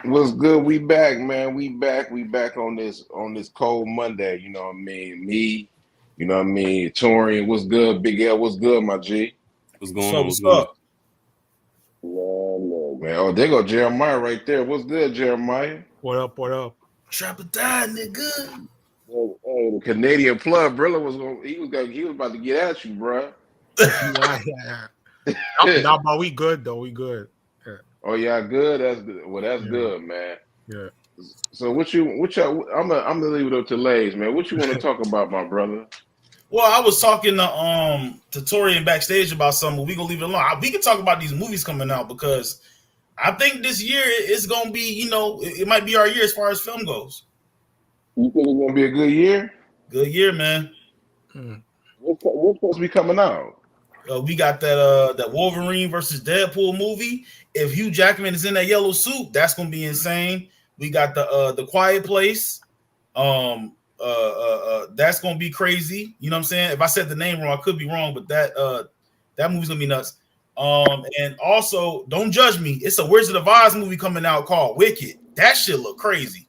What's good? We back, man. We back. We back on this cold Monday. You know what I mean? Me, you know what I mean? Torian, what's good? Big L, what's good, my G? What's What's going up? on? What's What's going on? up? Man, oh, there go Jeremiah right there. What's good, Jeremiah? What up? What up? Trapper died, nigga. Hey, the Canadian plug, brother he was about to get at you, bro. Yeah. No, but we good though. We good. Yeah. Oh yeah, good. That's good. Well, that's Yeah. good, man. Yeah. So I'm gonna leave it up to Lays, man. What you want to talk about, my brother? Well, I was talking to Torian backstage about something, but we gonna leave it alone. We can talk about these movies coming out because I think this year it's gonna be, it might be our year as far as film goes. You think it's gonna be a good year? Good year, man. What's supposed to be coming out? We got that Wolverine versus Deadpool movie. If Hugh Jackman is in that yellow suit, that's gonna be insane. We got the Quiet Place. That's gonna be crazy. You know what I'm saying? If I said the name wrong, I could be wrong, but that movie's gonna be nuts. And also, don't judge me. It's a Wizard of Oz movie coming out called Wicked. That shit look crazy.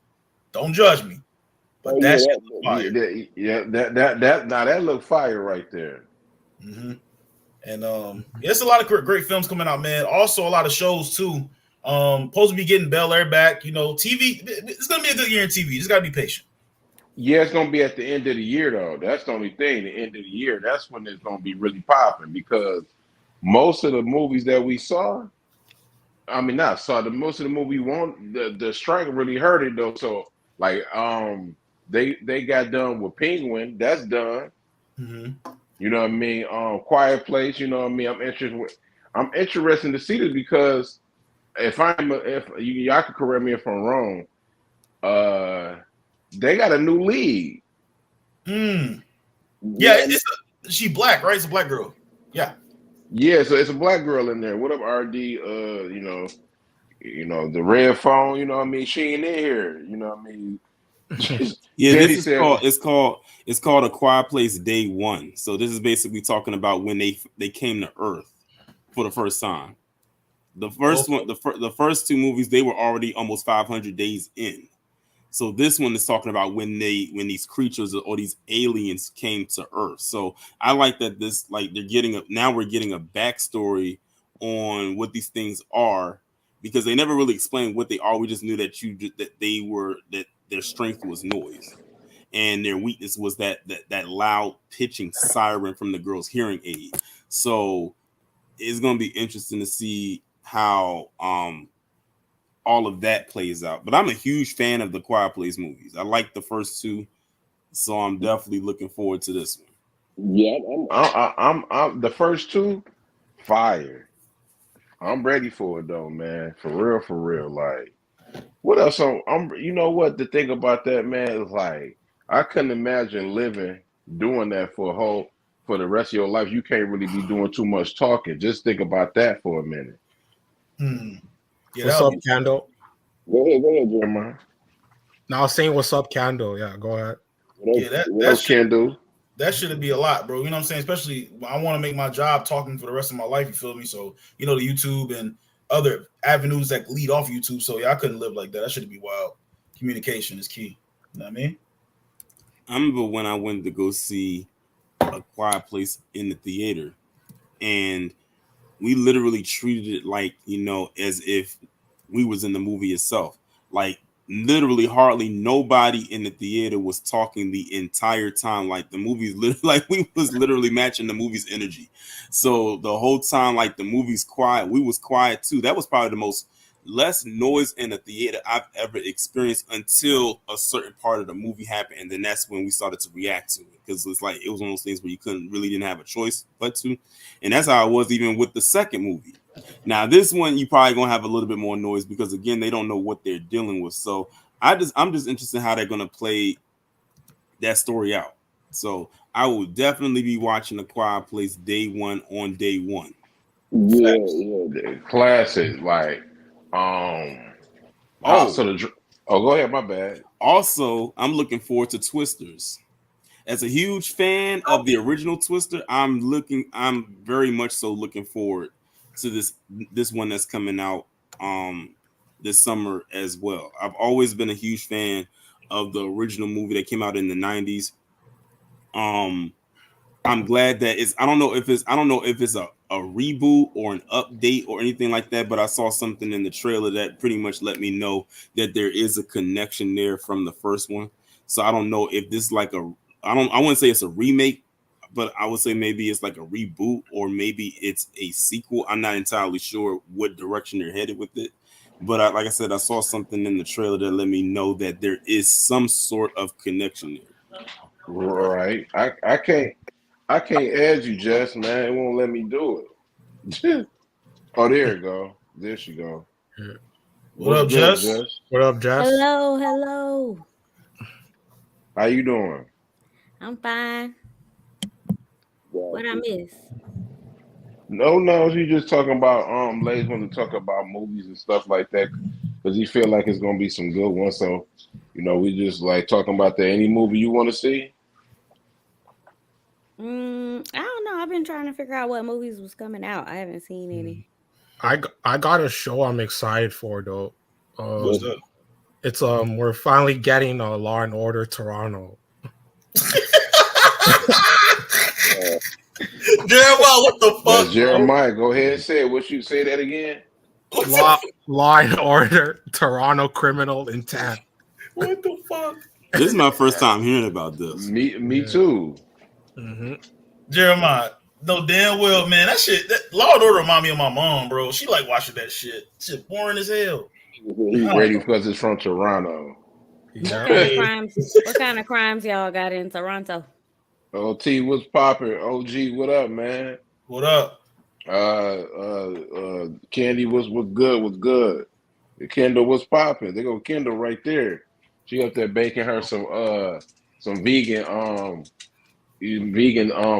Don't judge me, but that shit look fire. That look fire right there. Mm-hmm. And it's a lot of great films coming out, man. Also, a lot of shows too. Supposed to be getting Bel Air back. You know, TV. It's gonna be a good year in TV. You just gotta be patient. Yeah, it's gonna be at the end of the year though. That's the only thing. The end of the year, that's when it's gonna be really popping because most of the movies that we saw, I mean not saw the most of the movie won't the strike really hurt it though. So like they got done with Penguin, that's done. Mm-hmm. You know what I mean? Quiet Place, you know what I mean? I'm interested to see this because if y'all can correct me if I'm wrong, they got a new lead. Yeah, she black, right? It's a black girl. Yeah. Yeah, so it's a black girl in there. What up, RD? The red phone. You know what I mean? She ain't in here. You know what I mean? Yeah, Daddy this is said, called A Quiet Place Day One. So this is basically talking about when they came to Earth for the first time. The first one, the first two movies, they were already almost 500 days in. So this one is talking about when these creatures or these aliens came to Earth. So I like that we're getting a backstory on what these things are because they never really explained what they are. We just knew that their strength was noise and their weakness was that loud pitching siren from the girl's hearing aid. So it's going to be interesting to see how all of that plays out. But I'm a huge fan of the Quiet Place movies. I like the first two, so I'm definitely looking forward to this one. Yeah, I'm the first two, fire. I'm ready for it though, man. For real. Like, what else? You know what? The thing about that, man, is like I couldn't imagine living doing that for the rest of your life. You can't really be doing too much talking. Just think about that for a minute. Yeah, What's up, Candle? Go ahead, Jeremiah. Now I was saying what's up, Candle. Yeah, go ahead. That should be a lot, bro. You know what I'm saying? Especially I want to make my job talking for the rest of my life. You feel me? So the YouTube and other avenues that lead off YouTube. So yeah, I couldn't live like that. That should be wild. Communication is key. You know what I mean? I remember when I went to go see A Quiet Place in the theater, and we literally treated it like, as if we was in the movie itself. Like literally hardly nobody in the theater was talking the entire time. Like the movie's like we was literally matching the movie's energy. So the whole time, like the movie's quiet, we was quiet too. That was probably the most less noise in a theater I've ever experienced until a certain part of the movie happened, and then that's when we started to react to it because it's like it was one of those things where you didn't have a choice but to, and that's how it was even with the second movie. Now this one you probably gonna have a little bit more noise because again they don't know what they're dealing with. So I'm just interested in how they're gonna play that story out. So I will definitely be watching A Quiet Place Day One on day one. Yeah, classic. Like, go ahead. My bad. Also, I'm looking forward to Twisters. As a huge fan of the original Twister, I'm very much so looking forward to this one that's coming out this summer as well. I've always been a huge fan of the original movie that came out in the 90s. I'm glad that I don't know if it's a reboot or an update or anything like that, but I saw something in the trailer that pretty much let me know that there is a connection there from the first one. So I don't know if this is like I wouldn't say it's a remake, but I would say maybe it's like a reboot or maybe it's a sequel. I'm not entirely sure what direction they're headed with it. But like I said, I saw something in the trailer that let me know that there is some sort of connection there. Right. I can't add you, Jess, man. It won't let me do it. Oh, there you go. There she go. What up, good, Jess? What up, Jess? Hello. How you doing? I'm fine. What I miss? No, you just talking about Lays want to talk about movies and stuff like that because he feel like it's gonna be some good ones. So, we just like talking about any movie you want to see. I don't know. I've been trying to figure out what movies was coming out. I haven't seen any. I got a show I'm excited for though. What's up? It's we're finally getting Law and Order Toronto. Jeremiah, what the fuck? That's Jeremiah, go ahead and say it. What you say that again? Law and Order Toronto Criminal Intent. What the fuck? This is my first time hearing about this. Me too. Mm-hmm. Jeremiah, no damn well, man. That Law and Order remind me of my mom, bro. She like watching that shit. Shit boring as hell. He's ready because it's from Toronto. Yeah. What kind of crimes y'all got in Toronto? OT, what's poppin'? OG, what up, man? What up? Candy, what's good? Kendall, what's poppin'? They go Kendall right there. She up there baking her some vegan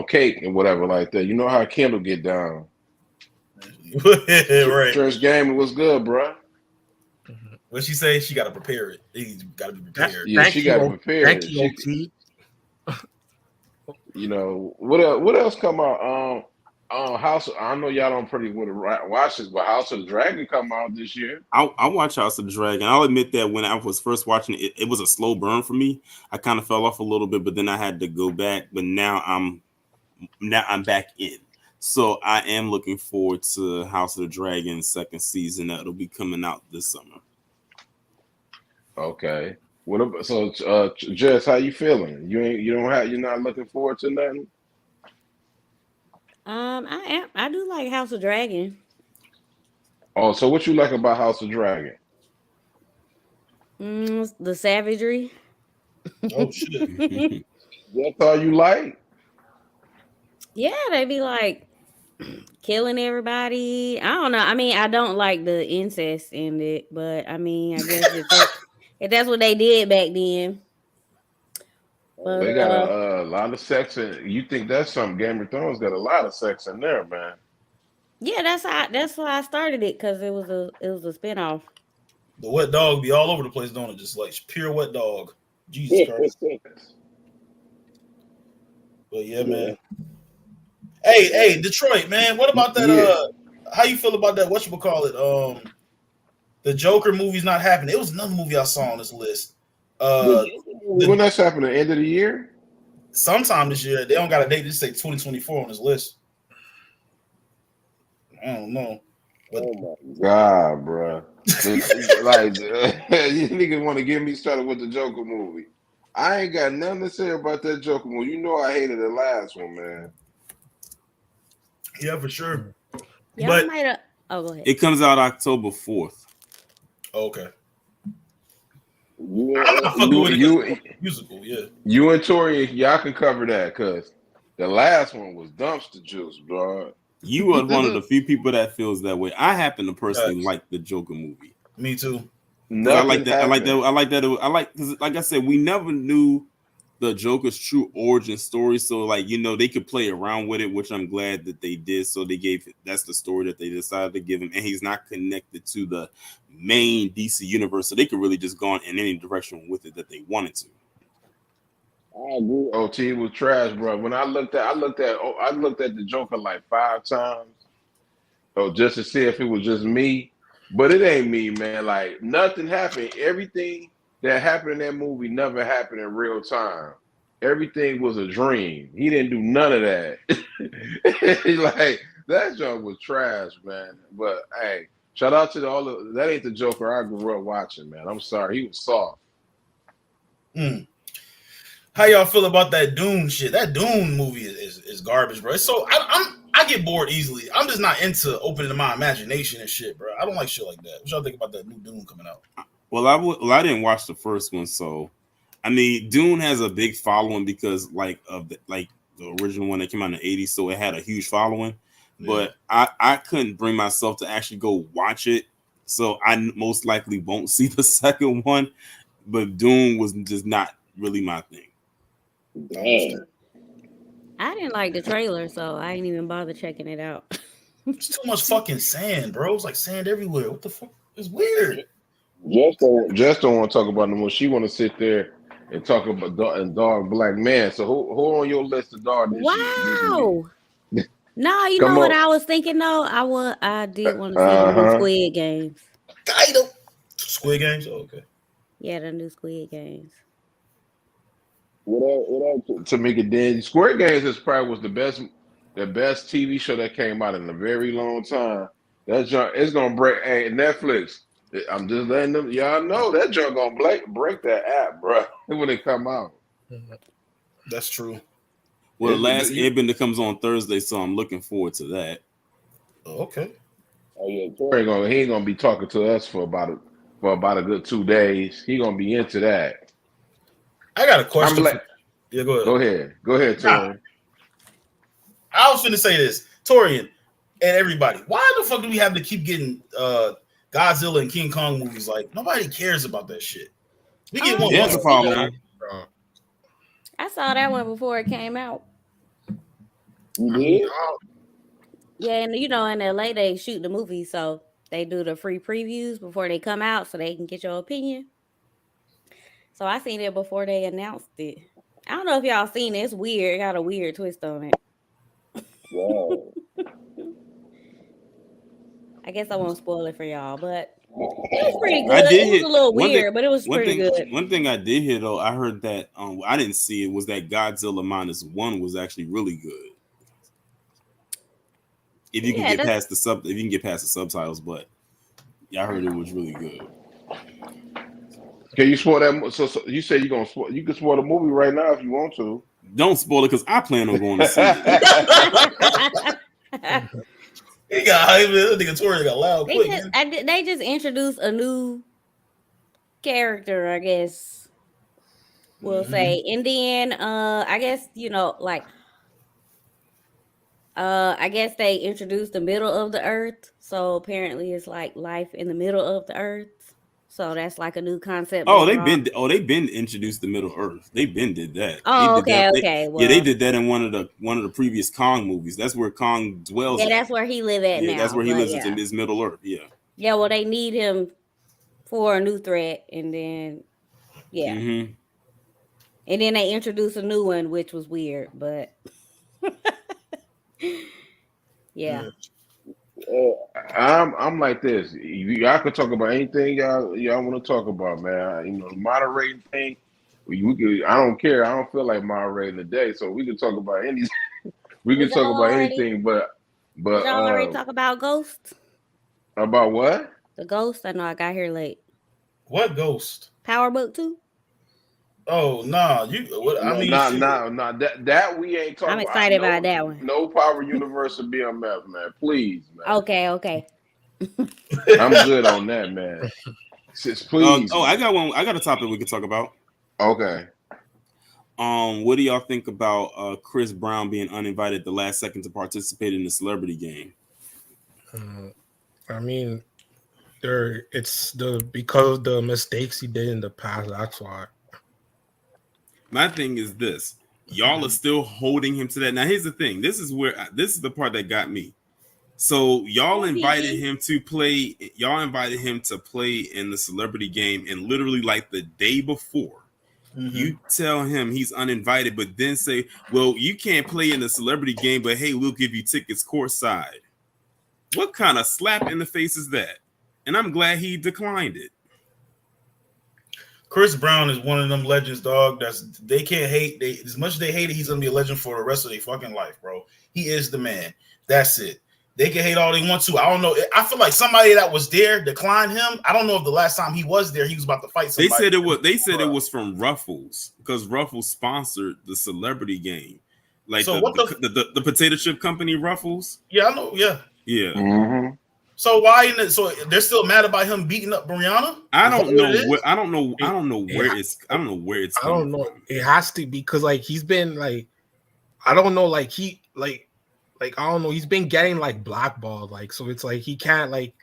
cake and whatever like that. You know how Kendall get down. Right. Church Gaming, what's good, bro? What she say? She got to prepare it. He's got to be prepared. Yeah, she got to prepare. Thank you, OT. What else come out? House. I know y'all don't pretty want to watch this, but House of the Dragon come out this year. I watch House of the Dragon. I'll admit that when I was first watching it, it was a slow burn for me. I kind of fell off a little bit, but then I had to go back. But now I'm back in. So I am looking forward to House of the Dragon second season that'll be coming out this summer. Okay. What about Jess? How you feeling? You're not looking forward to nothing. I do like House of Dragon. Oh, so what you like about House of Dragon? The savagery. Oh shit! That's all you like? Yeah, they be like killing everybody. I don't know. I mean, I don't like the incest in it, but I mean, I guess if that's what they did back then. But, they got a lot of sex in. You think that's something? Game of Thrones got a lot of sex in there, man. Yeah, that's why I started it, because it was a spinoff. The wet dog be all over the place, don't it? Just like pure wet dog. Jesus Christ. But yeah, man. Hey, Detroit, man. What about that? Yeah. How you feel about that? Whatchamacallit? The Joker movie's not happening. It was another movie I saw on this list. When that's happening, end of the year? Sometime this year. They don't got a date. They just say 2024 on this list. I don't know. But, oh my God, bro. Like, you niggas want to get me started with the Joker movie. I ain't got nothing to say about that Joker movie. You know I hated the last one, man. yeah, for sure. Y'all But might have. Oh, go ahead. It comes out October 4th. okay. You, I'm not fucking with it. you, Musical, yeah. you and Tori, y'all can cover that because the last one was dumpster juice, bro. You are one of the few people that feels that way. I happen to personally Yes. like the Joker movie. Me too. I like that. Happened. I like that. Because, like I said, we never knew the Joker's true origin story. So, like, they could play around with it, which I'm glad that they did. So that's the story that they decided to give him, and he's not connected to the main DC universe, so they could really just go in any direction with it that they wanted to. I agree. OT was trash, bro. When I looked at the Joker like 5 times, just to see if it was just me. But it ain't me, man. Like nothing happened. Everything that happened in that movie never happened in real time. Everything was a dream. He didn't do none of that. Like that joke was trash, man. But hey, shout out to all of that. Ain't the Joker I grew up watching, man. I'm sorry, he was soft. How y'all feel about that Dune shit? That Dune movie is garbage, bro. So I get bored easily. I'm just not into opening my imagination and shit, bro. I don't like shit like that. What y'all think about that new Dune coming out? Well, I didn't watch the first one, so I mean, Dune has a big following because of the original one that came out in the 80s, so it had a huge following. Yeah. But I couldn't bring myself to actually go watch it, so I most likely won't see the second one. But Dune was just not really my thing. Dang. I didn't like the trailer, so I didn't even bother checking it out. It's too much fucking sand, bro. It's like sand everywhere. What the fuck? It's weird. Just don't want to talk about no more. She want to sit there and talk about dog black man. So who on your list of dog? Wow. No, you know what I was thinking though? I did want to see the new Squid Games. Squid Games? Oh, okay. Yeah, the new Squid Games. Tamika Denji. Squid Games was the best TV show that came out in a very long time. That junk it's gonna break. Hey, Netflix. I'm just letting them y'all know that junk gonna break that app, bro. When it come out. That's true. Well, the last Airbender comes on Thursday, so I'm looking forward to that. Oh, okay. Oh yeah, he ain't gonna be talking to us for about a good 2 days. He gonna be into that. I got a question. Yeah, go ahead. Go ahead, Torian. Nah, I was finna say this, Torian, and everybody. Why the fuck do we have to keep getting Godzilla and King Kong movies? Like nobody cares about that shit. We get one. That's a problem. I saw that one before it came out. You did? Yeah, and in LA they shoot the movie, so they do the free previews before they come out, so they can get your opinion. So I seen it before they announced it. I don't know if y'all seen it. It's weird. It got a weird twist on it. Wow. I guess I won't spoil it for y'all, but it was pretty good. It was a little weird, but it was pretty good. One thing I did hear though, I heard that I didn't see it, was that Godzilla -1 was actually really good. If you can get past the subtitles, but yeah, I heard it was really good. Can you spoil that? So you say you can spoil the movie right now if you want to. Don't spoil it because I plan on going to see it. He got hype. Nigga Torian got loud quick. They just introduced a new character, I guess we'll say. And then I guess I guess they introduced the middle of the earth. So apparently it's like life in the middle of the earth. So that's like a new concept. They've been introduced the Middle Earth. They've been did that. Oh, okay. Well, they did that in one of the previous Kong movies. That's where Kong dwells. Yeah, that's where he live at now. That's where he lives in his Middle Earth. Yeah. Yeah, well, they need him for a new threat, and then and then they introduced a new one, which was weird, but yeah. I'm like this. Y'all can talk about anything y'all want to talk about, man. The moderating thing. We could. I don't care. I don't feel like moderating today, so we can talk about anything. We can talk about anything, but did y'all already talk about Ghost? About what? The Ghost. I know I got here late. What Ghost? Power Book 2. Oh nah, nah. That we ain't talking. I'm excited about that one. No Power Universe or BMF, man. Please, man. Okay. I'm good on that, man. Please. I got one. I got a topic we could talk about. Okay. What do y'all think about Chris Brown being uninvited the last second to participate in the celebrity game? I mean, because of the mistakes he did in the past. That's why. My thing is this: y'all are still holding him to that. Now, here's the thing. This is the part that got me. So y'all invited him to play. Y'all invited him to play in the celebrity game, and literally like the day before, you tell him he's uninvited, but then say, "Well, you can't play in the celebrity game, but hey, we'll give you tickets courtside." What kind of slap in the face is that? and I'm glad he declined it. Chris Brown is one of them legends, dog. They can't hate. They as much as they hate it, he's gonna be a legend for the rest of their fucking life, bro. He is the man. That's it. They can hate all they want to. I don't know. I feel like somebody that was there declined him. I don't know if the last time he was there, he was about to fight somebody. They said it was from Ruffles because Ruffles sponsored the celebrity game, like So the potato chip company Ruffles. Yeah, I know. Yeah. Mm-hmm. So why? So they're still mad about him beating up Brianna? I don't know where it's. I don't know where it's. I don't know. From. It has to be because like he's been like, I don't know, like he like I don't know. He's been getting like blackballed, like so. It's like he can't like.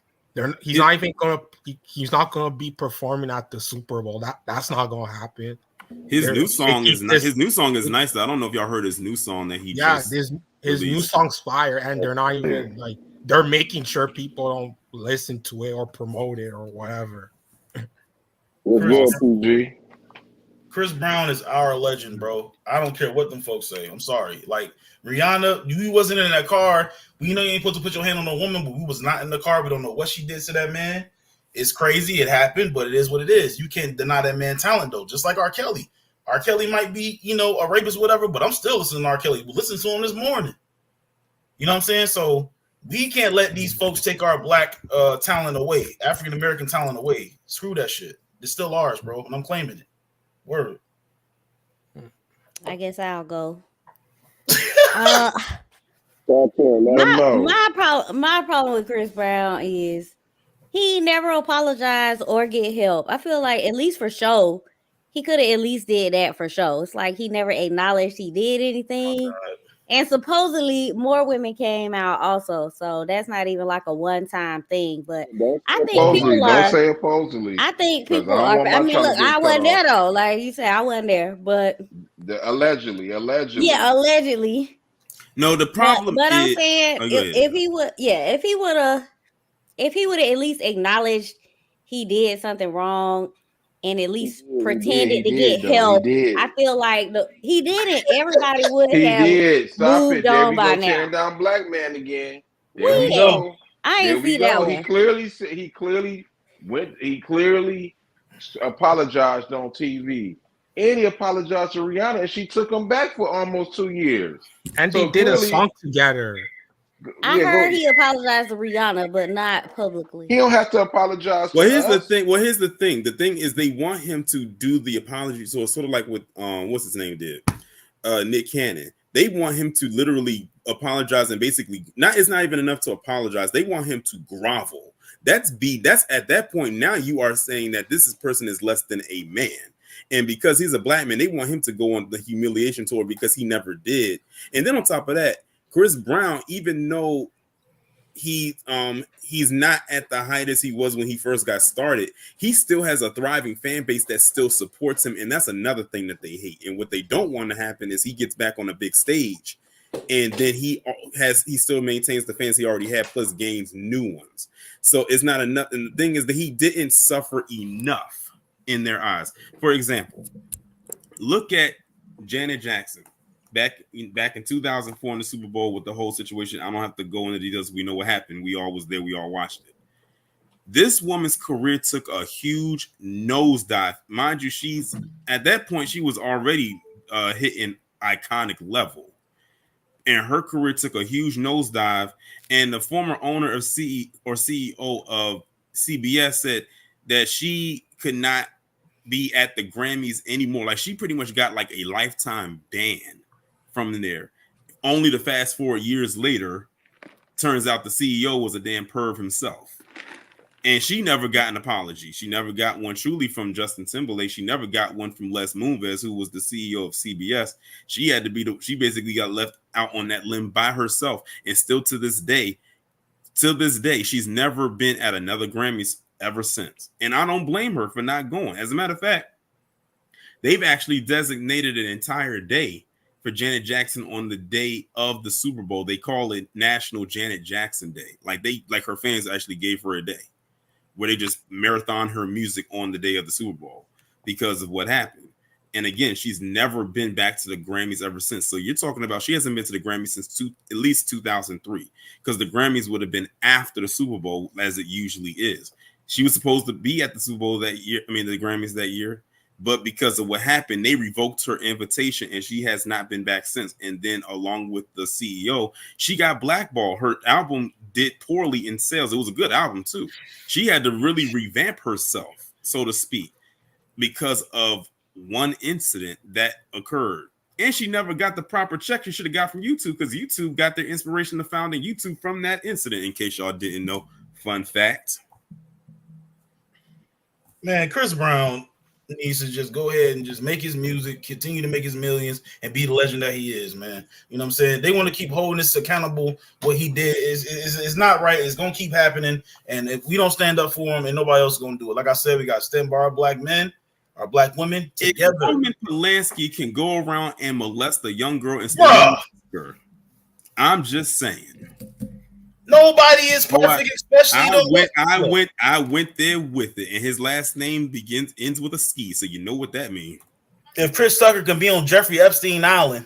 He's not even gonna. He's not gonna be performing at the Super Bowl. That's not gonna happen. His new song is nice. His new song is nice. I don't know if y'all heard his new song that he just. His new song's fire, and they're not even like they're making sure people don't listen to it or promote it or whatever. Chris Brown is our legend, bro. I don't care what them folks say. I'm sorry. Like Rihanna, you wasn't in that car. We know you ain't supposed to put your hand on a woman, but we was not in the car. We don't know what she did to that man. It's crazy. It happened, but it is what it is. You can't deny that man talent, though. Just like R. Kelly. R. Kelly might be, a rapist or whatever, but I'm still listening to R. Kelly. We listened to him this morning. You know what I'm saying? So we can't let these folks take our black talent away, African-American talent away. Screw that shit. It's still ours, bro, and I'm claiming it. Word. I guess I'll go. My problem with Chris Brown is he never apologized or get help. I feel like at least for show, he could have at least did that for show. It's like he never acknowledged he did anything. And supposedly more women came out also. So that's not even like a one-time thing. But I think people are. Don't say supposedly. I think people are. I mean, look, I wasn't there though. Like you said, I wasn't there. But allegedly. Yeah, allegedly. No, the problem but is. I'm saying if he would have at least acknowledged he did something wrong and at least pretended to get help. I feel like he didn't. Everybody would have. He did. Stop moved it. There on we by go, now. tearing down black man again. There When? we go. I ain't see that one. He clearly apologized on TV. And he apologized to Rihanna, and she took him back for almost 2 years. And they did a song together. I heard he apologized to Rihanna, but not publicly. He don't have to apologize. Here's the thing. The thing is, they want him to do the apology. So it's sort of like what what's his name did, Nick Cannon. They want him to literally apologize and basically it's not even enough to apologize. They want him to grovel. That's at that point now you are saying that this person is less than a man. And because he's a black man, they want him to go on the humiliation tour because he never did. And then on top of that, Chris Brown, even though he's not at the height as he was when he first got started, he still has a thriving fan base that still supports him. And that's another thing that they hate. And what they don't want to happen is he gets back on a big stage and then he still maintains the fans he already had, plus gains new ones. So it's not enough. And the thing is that he didn't suffer enough in their eyes. For example, look at Janet Jackson. Back in 2004 in the Super Bowl with the whole situation. I don't have to go into details. We know what happened. We all was there. We all watched it. This woman's career took a huge nosedive. Mind you, at that point, she was already hitting iconic level. And her career took a huge nosedive. And the former owner of CEO of CBS said that she could not be at the Grammys anymore. Like she pretty much got like a lifetime ban from there. Only to fast forward years later, turns out the CEO was a damn perv himself. And she never got an apology. She never got one truly from Justin Timberlake. She never got one from Les Moonves, who was the CEO of CBS. She had to be she basically got left out on that limb by herself. And still to this day, she's never been at another Grammys ever since. And I don't blame her for not going. As a matter of fact, they've actually designated an entire day for Janet Jackson on the day of the Super Bowl. They call it National Janet Jackson Day. Like her fans actually gave her a day where they just marathon her music on the day of the Super Bowl because of what happened. And again, she's never been back to the Grammys ever since. So you're talking about she hasn't been to the Grammys since at least 2003, because the Grammys would have been after the Super Bowl as it usually is. She was supposed to be at the Super Bowl that year. I mean, the Grammys that year. But because of what happened, they revoked her invitation and she has not been back since. And then along with the CEO, she got blackballed. Her album did poorly in sales. It was a good album too. She had to really revamp herself, so to speak, because of one incident that occurred. And she never got the proper check she should have got from YouTube, because YouTube got their inspiration to founding YouTube from that incident, in case y'all didn't know. Fun fact. Man, Chris Brown needs to just go ahead and just make his music, continue to make his millions, and be the legend that he is, man. You know what I'm saying? They want to keep holding this accountable. What he did is not right. It's going to keep happening. And if we don't stand up for him, and nobody else is going to do it. Like I said, we got to stand by our black men, our black women together. If Roman Polanski can go around and molest a young girl and still her, I'm just saying. Nobody is perfect, especially I went there with it, and his last name ends with a ski, so you know what that means. If Chris Tucker can be on Jeffrey Epstein Island,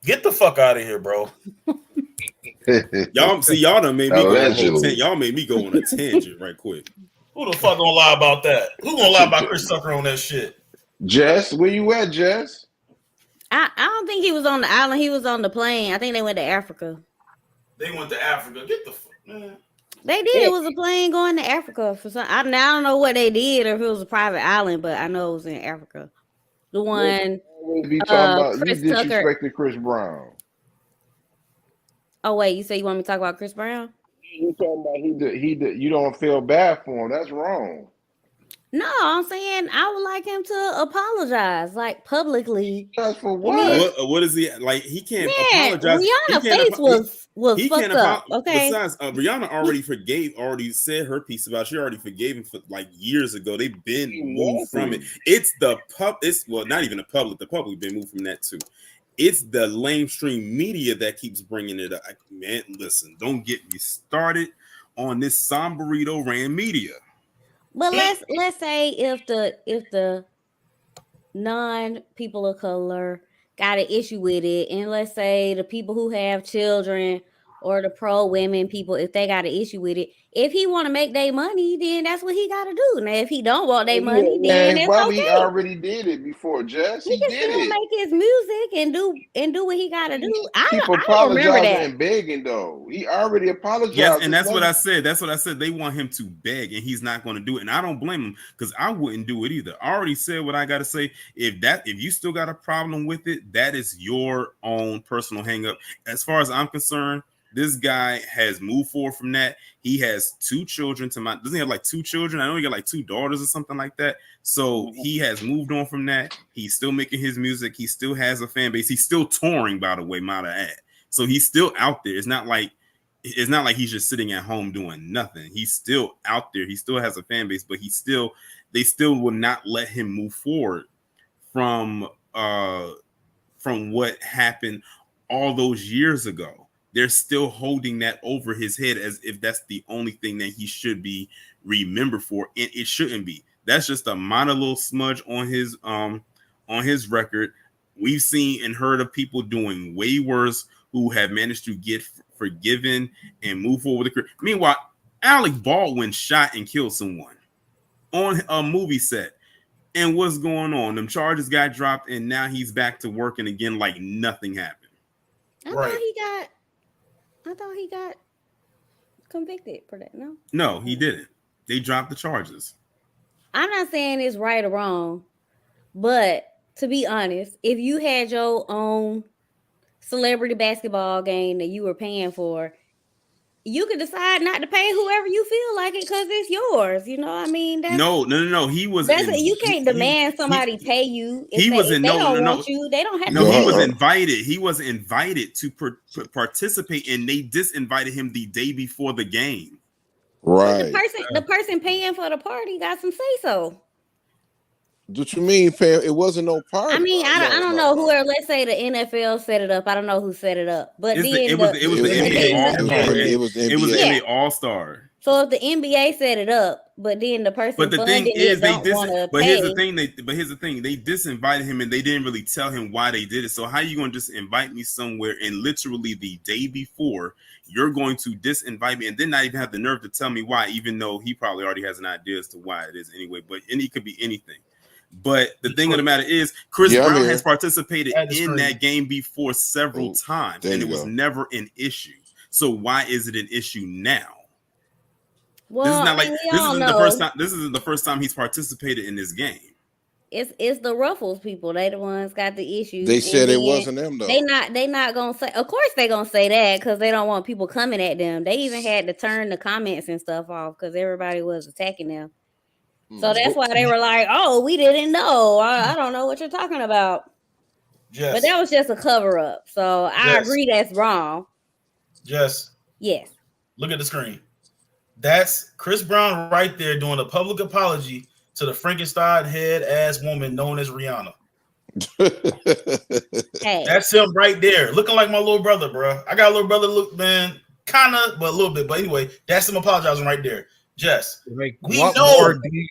get the fuck out of here, bro. Y'all done made me y'all made me go on a tangent right quick. Who the fuck gonna lie about that? Who gonna lie about Chris Tucker on that shit? Jess, where you at, Jess? I don't think he was on the island. He was on the plane. I think they went to Africa. They went to Africa. Get the fuck, man. They did. It was a plane going to Africa for some. I don't know what they did or if it was a private island, but I know it was in Africa. The one. Be talking about Chris you Tucker. disrespecting Chris Brown. Oh wait, you say you want me to talk about Chris Brown? You talking about he did. You don't feel bad for him. That's wrong. No, I'm saying I would like him to apologize, like publicly. That's for what? What is he like? He can't apologize. Rihanna's face was fucked up. Okay. Besides, Rihanna already said her piece about it. She already forgave him for like years ago. They've been moved from it. It's not even the public. The public been moved from that too. It's the lamestream media that keeps bringing it up. Man, listen, don't get me started on this sombrito ran media. But let's say if the non-people of color got an issue with it, and let's say the people who have children or the pro-women people, if they got an issue with it, if he want to make their money, then that's what he got to do. Now, if he don't want their money, then it's okay. He already did it before, Jess. He can did still make his music and do what he got to do. People apologizing and begging though. He already apologized. Yes, and that's what I said. That's what I said. They want him to beg, and he's not going to do it. And I don't blame him, because I wouldn't do it either. I already said what I got to say. If you still got a problem with it, that is your own personal hang up. As far as I'm concerned, this guy has moved forward from that. He has 2 children. Doesn't he have like 2 children? I know he got like 2 daughters or something like that. So he has moved on from that. He's still making his music. He still has a fan base. He's still touring, by the way, might I add. So he's still out there. It's not like he's just sitting at home doing nothing. He's still out there. He still has a fan base, but they still will not let him move forward from what happened all those years ago. They're still holding that over his head as if that's the only thing that he should be remembered for, and it shouldn't be. That's just a minor little smudge on his record. We've seen and heard of people doing way worse who have managed to get forgiven and move forward with the career. Meanwhile, Alec Baldwin shot and killed someone on a movie set. And what's going on? Them charges got dropped, and now he's back to working again like nothing happened. I thought he got convicted for that. No, he didn't. They dropped the charges. I'm not saying it's right or wrong, but to be honest, if you had your own celebrity basketball game that you were paying for, you could decide not to pay whoever you feel like it because it's yours. You know what I mean? No. He was. You can't demand somebody pay you. If they don't want you, they don't have to. No, he was invited. He was invited to participate, and they disinvited him the day before the game. Right. The person paying for the party got some say so. What you mean, fam? It wasn't no party. I mean, I don't know who. Let's say the NFL set it up. I don't know who set it up, but it was the NBA All-Star. It was the NBA All-Star. So if the NBA set it up, but then the person But the thing funding is, it don't want to but here's pay. the thing. But here's the thing. They disinvited him, and they didn't really tell him why they did it. So how you gonna just invite me somewhere, and literally the day before you're going to disinvite me, and then not even have the nerve to tell me why, even though he probably already has an idea as to why it is anyway. But it could be anything. But the thing of the matter is, Chris Yeah, I'm Brown here. has participated At the in screen. that game before several times, there and you it was go. never an issue. So why is it an issue now? Well, This is not I like mean, we this all isn't know the first time. This isn't the first time he's participated in this game. it's the Ruffles people. They the ones got the issues. They And said it then wasn't them though. They not gonna say. Of course they gonna say that because they don't want people coming at them. They even had to turn the comments and stuff off because everybody was attacking them. So that's why they were like, "Oh, we didn't know. I don't know what you're talking about." Jess, But that was just a cover up. So I Yes. agree that's wrong. Jess, Yes. look at the screen. That's Chris Brown right there doing a public apology to the Frankenstein head ass woman known as Rihanna. Hey. That's him right there, looking like my little brother, bro. I got a little brother, look, man, kind of, but a little bit. But anyway, that's him apologizing right there. Jess, Like, we what know. more do you,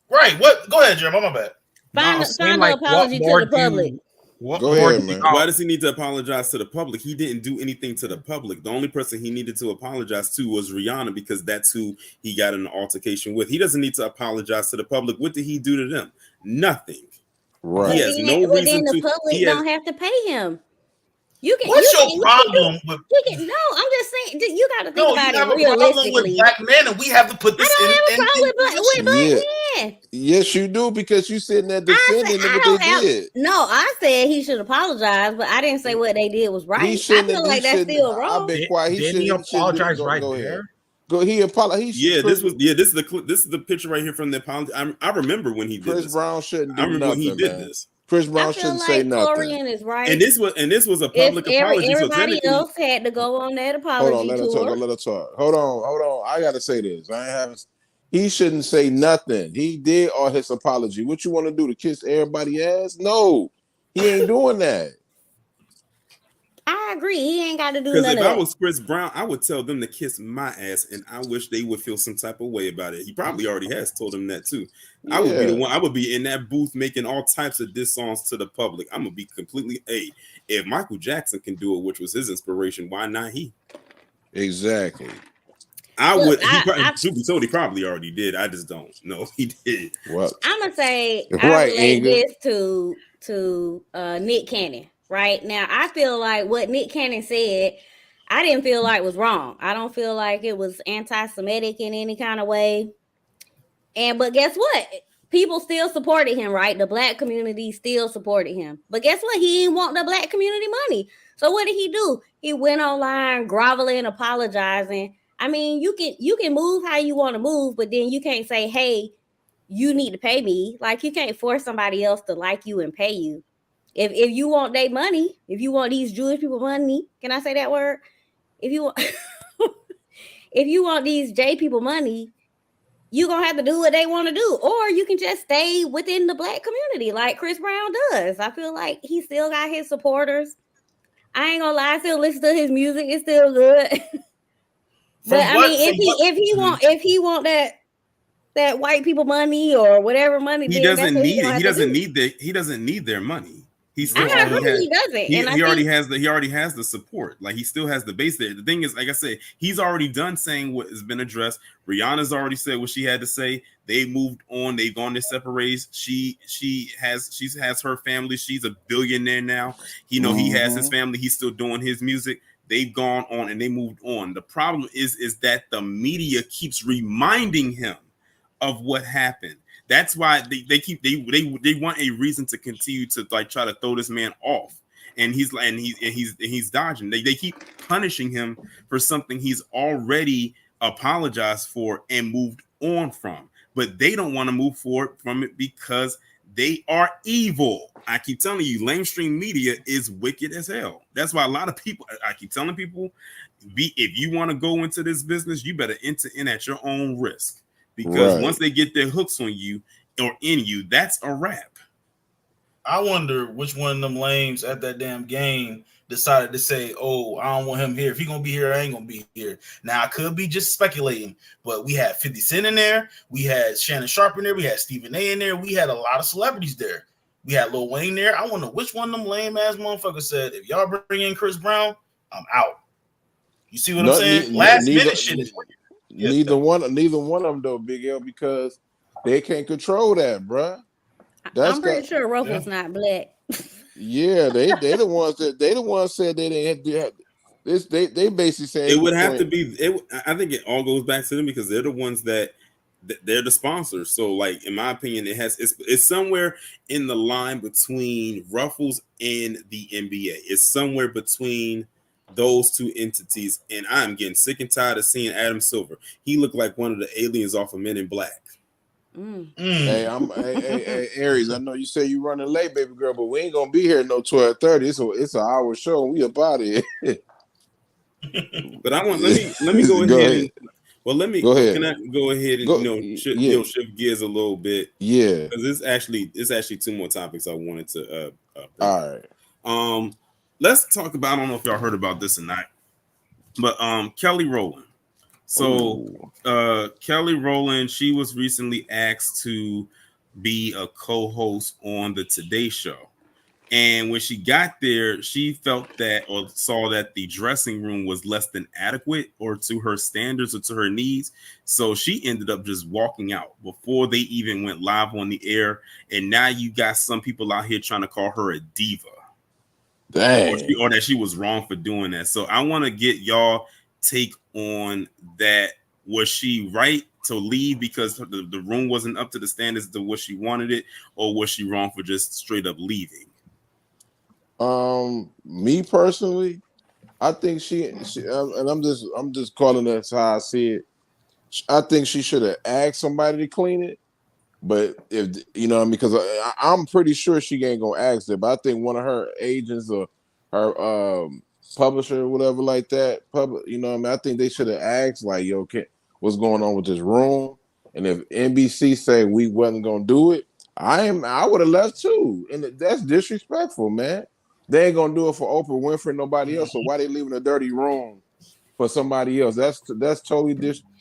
Right? What? Go ahead, Jeremy. My bad. Find saying, an apology to the public. What Go more ahead, do you man. got? Why does he need to apologize to the public? He didn't do anything to the public. The only person he needed to apologize to was Rihanna because that's who he got in an altercation with. He doesn't need to apologize to the public. What did he do to them? Nothing. Right. He has no But reason then the to. public He has, don't have to pay him. You can. What's you your can, you problem with? can, you can, no, I'm just saying. You got to think No, you about have it a problem realistically. with black men, and we have to put I this don't have a in problem with black Yeah. men. Yes, you do because you sitting there defending them I what don't they have. did. No, I said he should apologize, but I didn't say what they did was right. He I shouldn't. feel like that's still wrong. I've been quiet. Didn't he apologize right there? Go. He apologized. this is the clip. This is the picture right here from the apology. I remember when he did Chris this. Brown shouldn't do I remember nothing, when he did man. this. Chris Brown I feel shouldn't like say nothing. Torian is right. And this was a public apology. So Everybody technically, else had to go on that Hold apology on, let her tour. talk. Let her talk. Hold on. I gotta say this. I ain't having. He shouldn't say nothing. He did all his apology. What you want to do to kiss everybody ass? No, he ain't doing that. I agree. He ain't got to do because none if of I that. was Chris Brown, I would tell them to kiss my ass, and I wish they would feel some type of way about it. He probably already has told them that too. I would be the one. I would be in that booth making all types of diss songs to the public. I'm gonna be completely. Hey, if Michael Jackson can do it, which was his inspiration, why not he? Exactly. I Look, would. I- Truth be told, he probably already did. I just don't know. He did. What? I'm gonna say I Right, relate Inga. this to Nick Cannon. Right now, I feel like what Nick Cannon said, I didn't feel like was wrong. I don't feel like it was anti-Semitic in any kind of way. But guess what? People still supported him, right? The black community still supported him. But guess what? He didn't want the black community money. So what did he do? He went online, groveling, apologizing. I mean, you can move how you want to move, but then you can't say, hey, you need to pay me. Like, you can't force somebody else to like you and pay you. If you want their money, if you want these Jewish people money, can I say that word? If you want if you want these J people money, you're gonna have to do what they want to do, or you can just stay within the black community like Chris Brown does. I feel like he still got his supporters. I ain't gonna lie, I still listen to his music, it's still good. But I mean, if he want that white people money or whatever money, He then doesn't that's what need gonna it. He have to doesn't do. he doesn't need their money. He I still agree, has, he doesn't. he And I already think, he already has the support. Like, he still has the base there. The thing is, like I said, he's already done saying what has been addressed. Rihanna's already said what she had to say. They moved on. They've gone their separate ways. She has her family. She's a billionaire now. He has his family. He's still doing his music. They've gone on and they moved on. The problem is that the media keeps reminding him of what happened. That's why they want a reason to continue to like try to throw this man off, and he's dodging. They keep punishing him for something he's already apologized for and moved on from, but they don't want to move forward from it because they are evil. I keep telling you, mainstream media is wicked as hell. That's why a lot of people. I keep telling people, if you want to go into this business, you better enter in at your own risk. Because once they get their hooks on you or in you, that's a wrap. I wonder which one of them lames at that damn game decided to say, "Oh, I don't want him here. If he gonna be here, I ain't gonna be here." Now I could be just speculating, but we had 50 Cent in there, we had Shannon Sharp in there, we had Stephen A in there, we had a lot of celebrities there. We had Lil Wayne there. I wonder which one of them lame ass motherfuckers said, "If y'all bring in Chris Brown, I'm out." You see what I'm saying? Last minute shit is neither one of them though, Big L, because they can't control that, bruh. I'm pretty sure Ruffles not black. Yeah, they the ones said they didn't have this. They basically saying it would have to be. I think it all goes back to them because they're the ones that they're the sponsors. So, like in my opinion, it's somewhere in the line between Ruffles and the NBA. It's somewhere between those two entities, and I'm getting sick and tired of seeing Adam Silver. He looked like one of the aliens off of Men in Black. Hey, hey, Aries. I know you say you running late, baby girl, but we ain't gonna be here no 12:30. It's an hour show, and we about it. But I want let me go ahead. Let me go ahead. Can I go ahead and shift gears a little bit? Yeah, because it's actually two more topics I wanted to. All right. Let's talk about. I don't know if y'all heard about this or not, but Kelly Rowland. So Kelly Rowland, she was recently asked to be a co-host on the Today Show. And when she got there, she felt that or saw that the dressing room was less than adequate or to her standards or to her needs. So she ended up just walking out before they even went live on the air. And now you got some people out here trying to call her a diva. Dang. Or that she was wrong for doing that. So I want to get y'all take on that. Was she right to leave because the room wasn't up to the standards of what she wanted it, or was she wrong for just straight up leaving? Me personally, I think she and I'm just calling that's how I see it. I think she should have asked somebody to clean it, but if you know what I mean, because I'm pretty sure she ain't gonna ask that. But I think one of her agents or her publisher or whatever like that, you know what I mean. I think they should have asked like, "Yo, what's going on with this room?" And if NBC say we wasn't gonna do it, I would have left too. And that's disrespectful, man. They ain't gonna do it for Oprah Winfrey, nobody else. So why they leaving a dirty room for somebody else? That's totally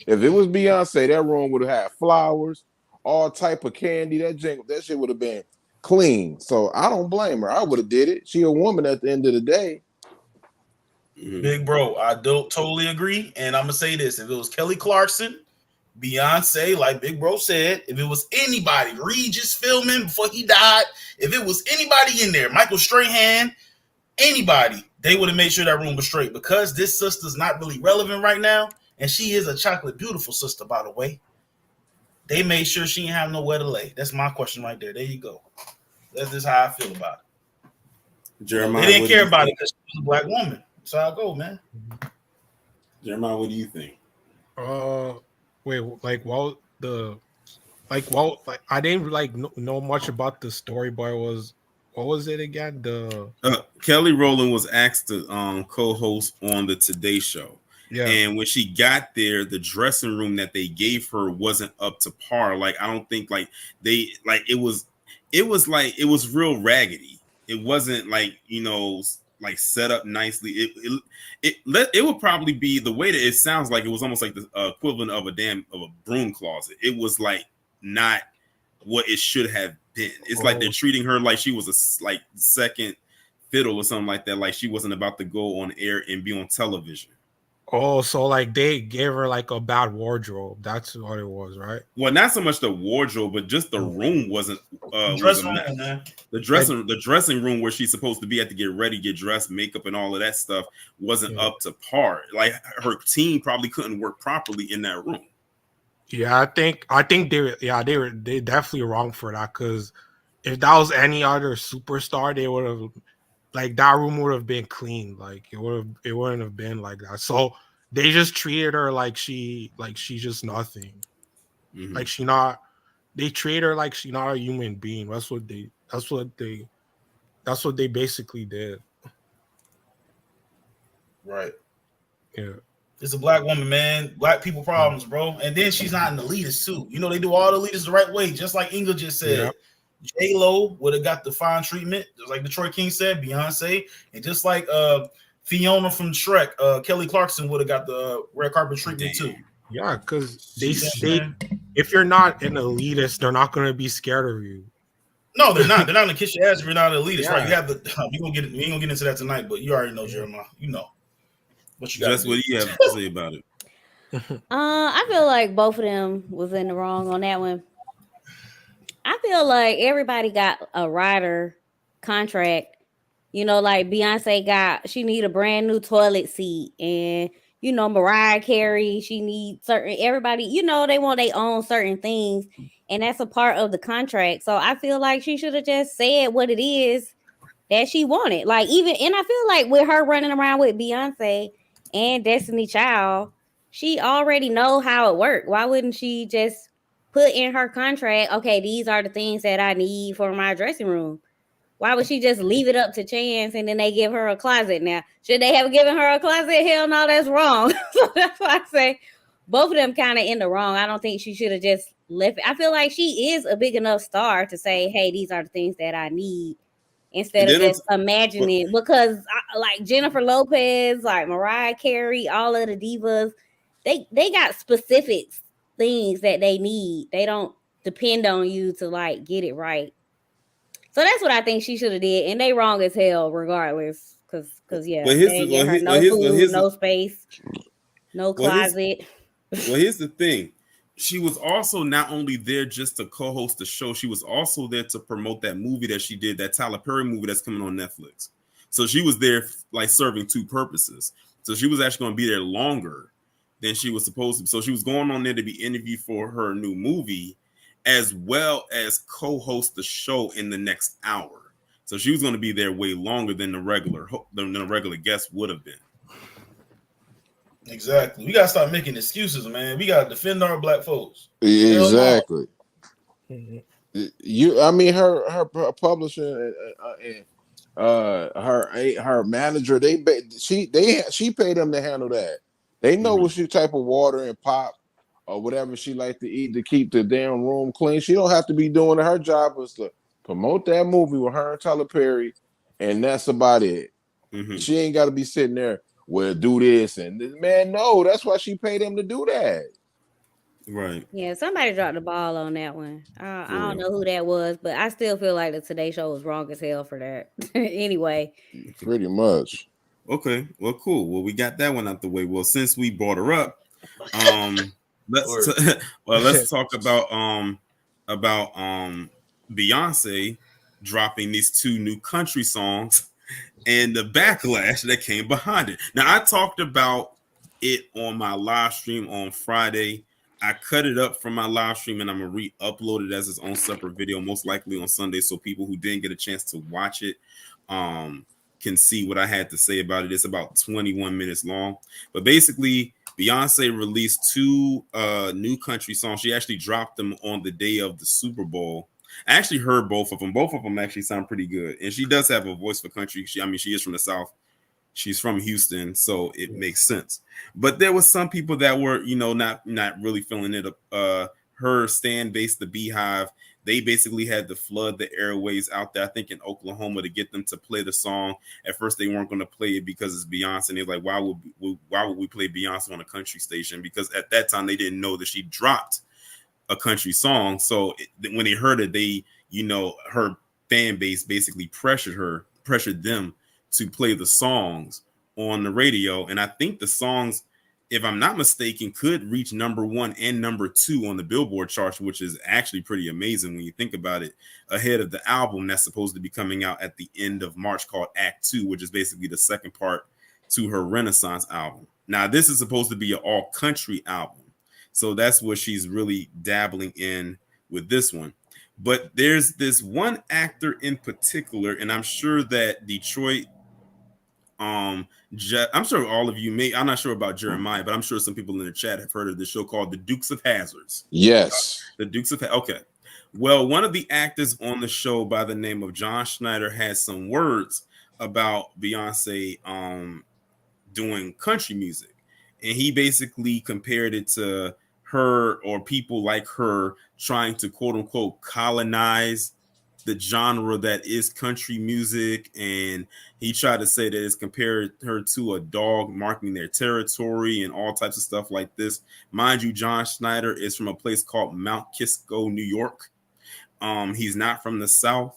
If it was Beyonce, that room would have had flowers, all type of candy. That shit would have been clean. So I don't blame her. I would have did it. She a woman at the end of the day. Big bro, I don't totally agree. And I'm gonna say this: if it was Kelly Clarkson, Beyonce, like Big Bro said, if it was anybody, Regis filming before he died, if it was anybody in there, Michael Strahan, anybody, they would have made sure that room was straight. Because this sister's not really relevant right now, and she is a chocolate beautiful sister, by the way. They made sure she didn't have nowhere to lay. That's my question right there. There you go. That's just how I feel about it. Jeremiah, they didn't care about it because she was a black woman. That's how I go, man. Jeremiah, what do you think? I didn't know much about the story, but what was it again? Kelly Rowland was asked to co-host on the Today Show. Yeah. And when she got there, the dressing room that they gave her wasn't up to par. Like, I don't think it was real raggedy. It wasn't like set up nicely. It would probably be the way that it sounds like it was almost like the equivalent of a broom closet. It was like not what it should have been. It's like they're treating her like she was a second fiddle or something like that. Like she wasn't about to go on air and be on television. Oh, so like they gave her like a bad wardrobe. That's what it was, right? Well, not so much the wardrobe, but just the room wasn't. The dressing room where she's supposed to be at to get ready, get dressed, makeup, and all of that stuff wasn't up to par. Like her team probably couldn't work properly in that room. Yeah, I think they definitely wrong for that, because if that was any other superstar, they would have. Like that room would have been clean. Like it wouldn't have been like that. So they just treated her like she's just nothing. Mm-hmm. They treat her like she's not a human being. That's what they basically did. Right. Yeah. It's a black woman, man. Black people problems, bro. And then she's not an elitist too. You know, they do all the elitists the right way, just like Inga just said. Yep. J-Lo would have got the fine treatment, just like Detroit King said, Beyonce, and just like Fiona from Shrek, Kelly Clarkson would have got the red carpet treatment too. Yeah, because You know what I'm saying? if you're not an elitist, they're not gonna be scared of you. No, they're not. They're not gonna kiss your ass if you're not an elitist, Yeah. right? You have the. We ain't gonna get into that tonight, but you already know, Jeremiah. You know what you got. Just what do you have to say about it? I feel like both of them was in the wrong on that one. I feel like everybody got a rider contract. You know, like Beyonce she need a brand new toilet seat, and you know, Mariah Carey, she needs everybody, you know, they want their own certain things, and that's a part of the contract. So I feel like she should have just said what it is that she wanted. Like, and I feel like with her running around with Beyonce and Destiny Child, she already know how it worked. Why wouldn't she just put in her contract, okay, these are the things that I need for my dressing room? Why would she just leave it up to chance and then they give her a closet? Now, should they have given her a closet? Hell no, that's wrong. So that's why I say both of them kind of in the wrong. I don't think she should have just left it. I feel like she is a big enough star to say, hey, these are the things that I need, instead of just imagining. Because like Jennifer Lopez, like Mariah Carey, all of the divas, they got specific things that they need. They don't depend on you to like get it right. So that's what I think she should have did, and they wrong as hell regardless. Cause yeah, they ain't give her no food, no space, no closet. Well, here's the thing: she was also not only there just to co-host the show, she was also there to promote that movie that she did, that Tyler Perry movie that's coming on Netflix. So she was there like serving two purposes. So she was actually going to be there longer than she was supposed to. So she was going on there to be interviewed for her new movie, as well as co-host the show in the next hour. So she was going to be there way longer than the regular guest would have been. Exactly. We gotta start making excuses, man. We gotta defend our black folks. Exactly. I mean, her publisher and her manager, she paid them to handle that. They know what type of water and pop or whatever she like to eat to keep the damn room clean. She don't have to be doing it. Her job was to promote that movie with her and Tyler Perry, and that's about it. She ain't got to be sitting there, well, do this and this. Man, no, that's why she paid them to do that. Right. Yeah, somebody dropped the ball on that one. I don't know who that was, but I still feel like the Today Show was wrong as hell for that. Anyway. Pretty much. Okay. Well, cool. Well, we got that one out the way. Well, since we brought her up, let's talk about Beyonce dropping these two new country songs and the backlash that came behind it. Now, I talked about it on my live stream on Friday. I cut it up from my live stream and I'm gonna re-upload it as its own separate video, most likely on Sunday, so people who didn't get a chance to watch it can see what I had to say about it. It's about 21 minutes long, but basically Beyonce released two new country songs. She actually dropped them on the day of the Super Bowl. I actually heard both of them. Both of them actually sound pretty good, and she does have a voice for country. She is from the South. She's from Houston, so it makes sense. But there was some people that were, not really feeling it. Her stand base, the Beehive, they basically had to flood the airways out there, I think in Oklahoma, to get them to play the song. At first, they weren't going to play it because it's Beyonce. And they're like, why would we play Beyonce on a country station? Because at that time, they didn't know that she dropped a country song. So when they heard it, her fan base basically pressured them to play the songs on the radio. And I think the songs, if I'm not mistaken, could reach number 1 and number 2 on the Billboard charts, which is actually pretty amazing when you think about it, ahead of the album that's supposed to be coming out at the end of March called Act 2, which is basically the second part to her Renaissance album. Now, this is supposed to be an all country album. So that's what she's really dabbling in with this one. But there's this one actor in particular, and I'm sure that Detroit, I'm sure all of you I'm not sure about Jeremiah, but I'm sure some people in the chat have heard of this show called The Dukes of Hazzards. Yes. The Dukes of Okay. Well, one of the actors on the show by the name of John Schneider had some words about Beyonce doing country music. And he basically compared it to her or people like her trying to quote unquote colonize the genre that is country music, and he tried to say that it's compared her to a dog marking their territory and all types of stuff like this. Mind you, John Schneider is from a place called Mount Kisco, New York. He's not from the South.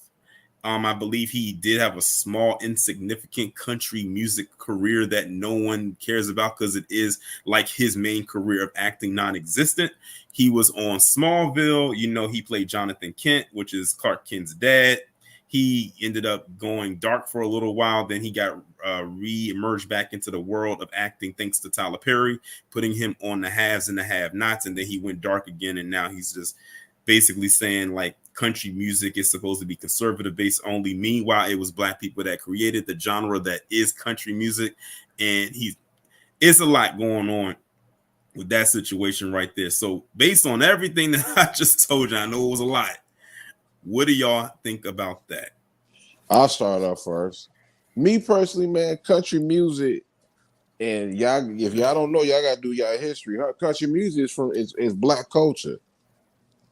I believe he did have a small, insignificant country music career that no one cares about because it is like his main career of acting non-existent. He was on Smallville. You know, he played Jonathan Kent, which is Clark Kent's dad. He ended up going dark for a little while. Then he got re-emerged back into the world of acting thanks to Tyler Perry, putting him on the haves and the have-nots. And then he went dark again. And now he's just basically saying, like, country music is supposed to be conservative based only. Meanwhile, it was black people that created the genre that is country music. And it's a lot going on with that situation right there. So based on everything that I just told you, I know it was a lot. What do y'all think about that? I'll start off first. Me personally, man, country music, and y'all, if y'all don't know, y'all gotta do y'all history. Country music is black culture.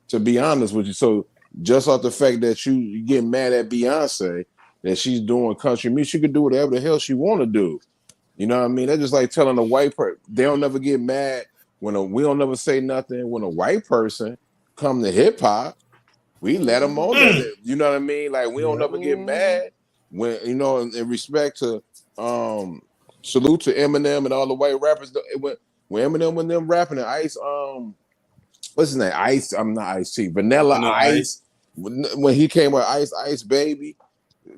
To be honest with you, so just off the fact that you get mad at Beyonce that she's doing country music, she could do whatever the hell she want to do. You know what I mean? That's just like telling a white person they don't never get mad we don't never say nothing when a white person come to hip hop. We let them on it. You know what I mean? Like we don't ever get mad when, you know, in respect to salute to Eminem and all the white rappers. When Eminem when them rapping and Ice, what's his name? Ice. I'm not Ice-T. Vanilla Ice. When he came with Ice Baby,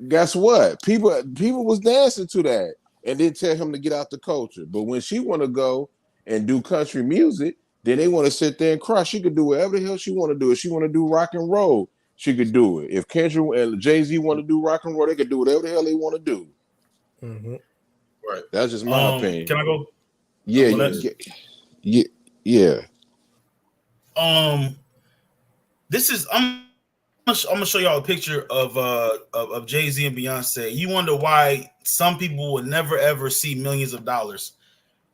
guess what? People was dancing to that and didn't tell him to get out the culture. But when she want to go and do country music, then they want to sit there and cry. She could do whatever the hell she want to do. If she want to do rock and roll, she could do it. If Kendrick and Jay-Z want to do rock and roll, they could do whatever the hell they want to do. Mm-hmm. Right. That's just my opinion. Can I go? Yeah. This is I'm gonna show y'all a picture of Jay-Z and Beyonce. You wonder why some people would never ever see millions of dollars.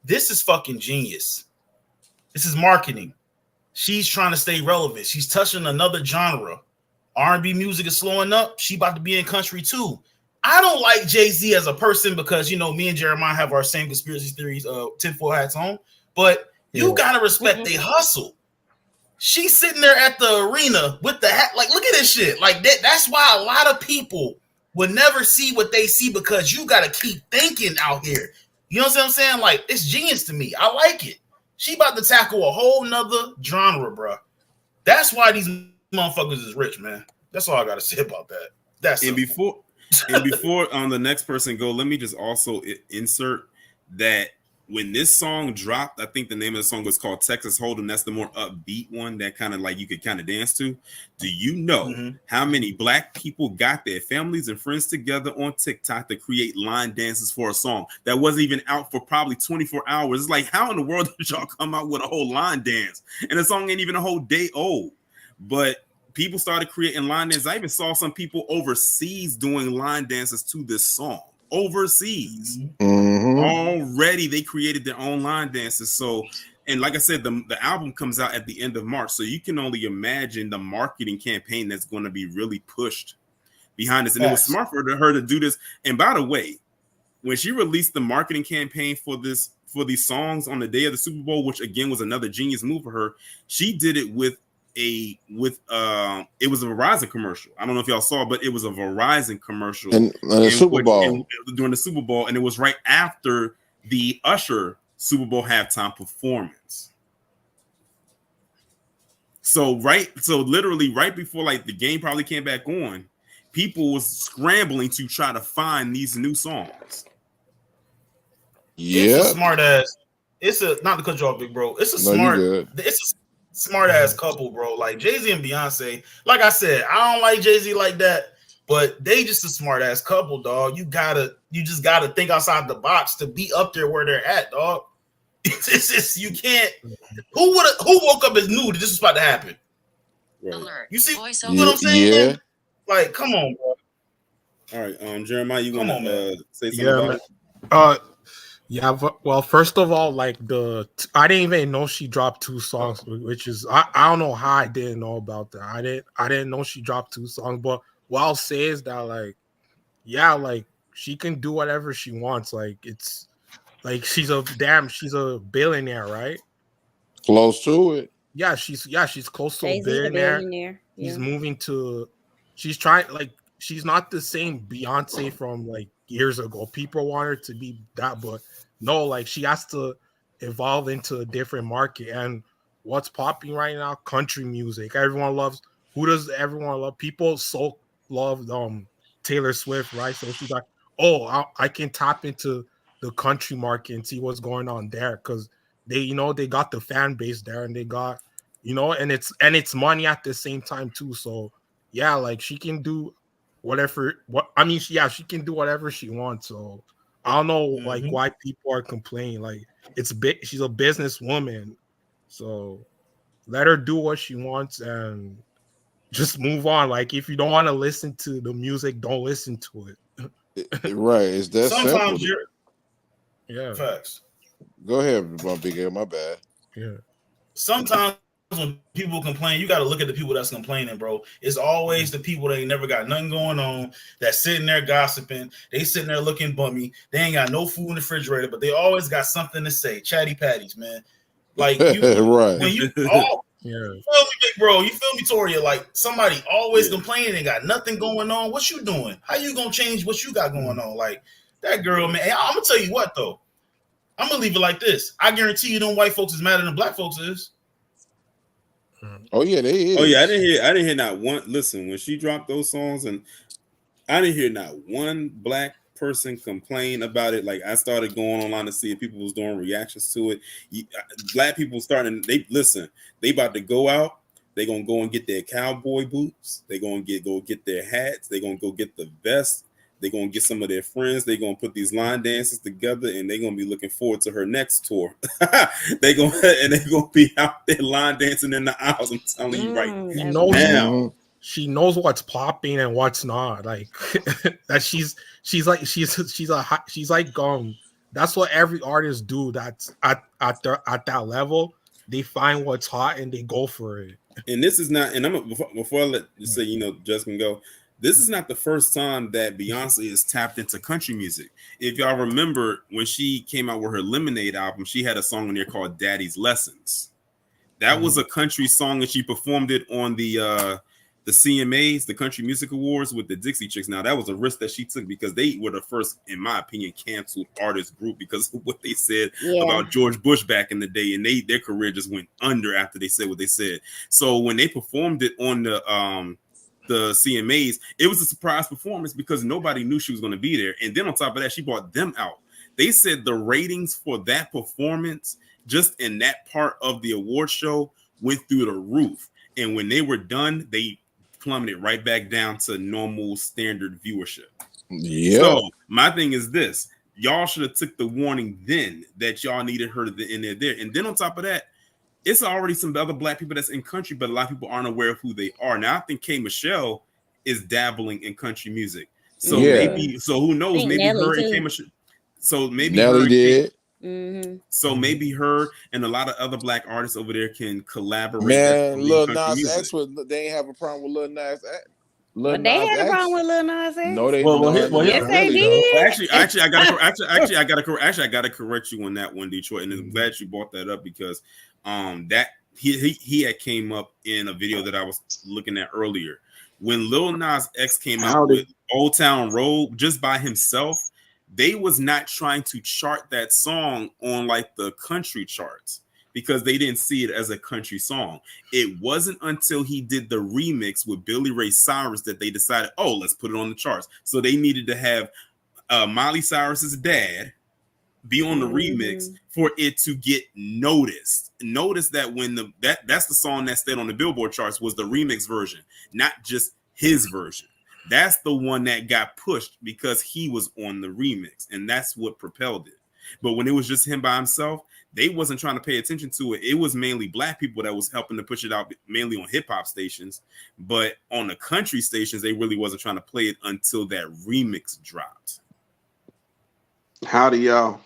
This is fucking genius. This is marketing. She's trying to stay relevant. She's touching another genre. R&B music is slowing up. She about to be in country too. I don't like Jay-Z as a person because, you know, me and Jeremiah have our same conspiracy theories, tinfoil hats on. But you gotta respect they hustle. She's sitting there at the arena with the hat. Like, look at this shit. Like that's why a lot of people would never see what they see because you gotta keep thinking out here. You know what I'm saying? Like, it's genius to me. I like it. She about to tackle a whole nother genre, bro. That's why these motherfuckers is rich, man. That's all I gotta say about that. That's and before the next person go, let me just also insert that when this song dropped, I think the name of the song was called Texas Hold'em. That's the more upbeat one that kind of like you could kind of dance to. Do you know how many black people got their families and friends together on TikTok to create line dances for a song that wasn't even out for probably 24 hours? It's like, how in the world did y'all come out with a whole line dance? And the song ain't even a whole day old. But people started creating line dances. I even saw some people overseas doing line dances to this song. Overseas. Already they created their own line dances. So, and like I said, the album comes out at the end of March. So you can only imagine the marketing campaign that's going to be really pushed behind this. And it was smart for her to do this. And by the way, when she released the marketing campaign for these songs on the day of the Super Bowl, which again was another genius move for her, she did it with it was a Verizon commercial. I don't know if y'all saw, but it was a Verizon commercial and the Super Bowl during the Super Bowl, and it was right after the Usher Super Bowl halftime performance. So literally right before like the game probably came back on, people was scrambling to try to find these new songs. Yeah, it's a smart ass. It's a not to cut you off, big bro. It's a smart ass couple, bro. Like Jay-Z and Beyonce. Like I said, I don't like Jay-Z like that, but they just a smart ass couple, dog. You just gotta think outside the box to be up there where they're at, dog. It's just you can't. Who woke up and knew that this was about to happen? Alert. You see what I'm saying? Yeah. Like, come on, bro. All right, Jeremiah, you want to say something about it? Yeah, well, first of all, like I didn't even know she dropped 2 songs, which is I don't know how I didn't know about that. I didn't know she dropped 2 songs, but what I'll say is that like, yeah, like she can do whatever she wants. Like it's like she's a billionaire, right? Close to it. Yeah, she's close to a Jay-Z's a billionaire. billionaire. Yeah. He's moving to. She's trying like she's not the same Beyonce from like years ago. People want her to be that, but no, like she has to evolve into a different market. And what's popping right now? Country music. Everyone loves. Who does everyone love? People so love Taylor Swift, right? So she's like, oh, I can tap into the country market and see what's going on there because they got the fan base there and they got and it's money at the same time too. So yeah, like she can do she can do whatever she wants. So I don't know like why people are complaining. Like it's big. She's a businesswoman, so let her do what she wants and just move on. Like if you don't want to listen to the music, don't listen to it. Right. It's that Sometimes simple. Yeah. Facts. Go ahead, my big head. My bad. Yeah. Sometimes when people complain, you got to look at the people that's complaining, bro. It's always the people that ain't never got nothing going on, that's sitting there gossiping. They sitting there looking bummy. They ain't got no food in the refrigerator, but they always got something to say. Chatty patties, man. Like you, right. when you all. Yeah. You feel me, big bro? You feel me, Toria? Like somebody always complaining and got nothing going on. What you doing? How you gonna change what you got going on? Like that girl, man. I'm gonna tell you what though. I'm gonna leave it like this. I guarantee you, them white folks is madder than black folks is. Oh yeah, they is. Oh yeah, I didn't hear not one. Listen, when she dropped those songs, and I didn't hear not one black person complain about it. Like I started going online to see if people was doing reactions to it. Black people starting. They about to go out. They gonna go and get their cowboy boots. They gonna go get their hats. They gonna go get the vest. They're gonna get some of their friends. They're gonna put these line dances together, and they're gonna be looking forward to her next tour. they're gonna be out there line dancing in the aisles. I'm telling you right now. She knows what's popping and what's not. Like that she's like that's what every artist do. That's at that level. They find what's hot and they go for it. And this is not. And before I let you say, Justin go. This is not the first time that Beyonce has tapped into country music. If y'all remember when she came out with her Lemonade album, she had a song on there called Daddy's Lessons. That was a country song, and she performed it on the CMAs, the Country Music Awards, with the Dixie Chicks. Now, that was a risk that she took because they were the first, in my opinion, canceled artist group because of what they said about George Bush back in the day, and their career just went under after they said what they said. So when they performed it on the CMAs, it was a surprise performance because nobody knew she was going to be there. And then on top of that, she brought them out. They said the ratings for that performance, just in that part of the award show, went through the roof. And when they were done, they plummeted right back down to normal standard viewership. Yeah. So my thing is this: y'all should have took the warning then that y'all needed her in there. And then on top of that, it's already some other black people that's in country, but a lot of people aren't aware of who they are. Now, I think K. Michelle is dabbling in country music. So who knows? Maybe Nelly her and K. Michelle. So maybe Nelly did. So maybe her and a lot of other black artists over there can collaborate. Man, Lil Nas X, they ain't have a problem with Lil Nas X. But they had a problem with Lil Nas X. No, they yes, they did. Actually, I gotta correct you on that one, Detroit. And I'm glad you brought that up because that he had came up in a video that I was looking at earlier. When Lil Nas X came out with Old Town Road just by himself, they was not trying to chart that song on like the country charts because they didn't see it as a country song. It wasn't until he did the remix with Billy Ray Cyrus that they decided, oh, let's put it on the charts. So they needed to have Miley Cyrus's dad be on the remix for it to get noticed. Notice that when that's the song that stayed on the Billboard charts was the remix version, not just his version. That's the one that got pushed because he was on the remix, and that's what propelled it. But when it was just him by himself, they wasn't trying to pay attention to it. It was mainly black people that was helping to push it out, mainly on hip hop stations. But on the country stations, they really wasn't trying to play it until that remix dropped. Howdy, y'all.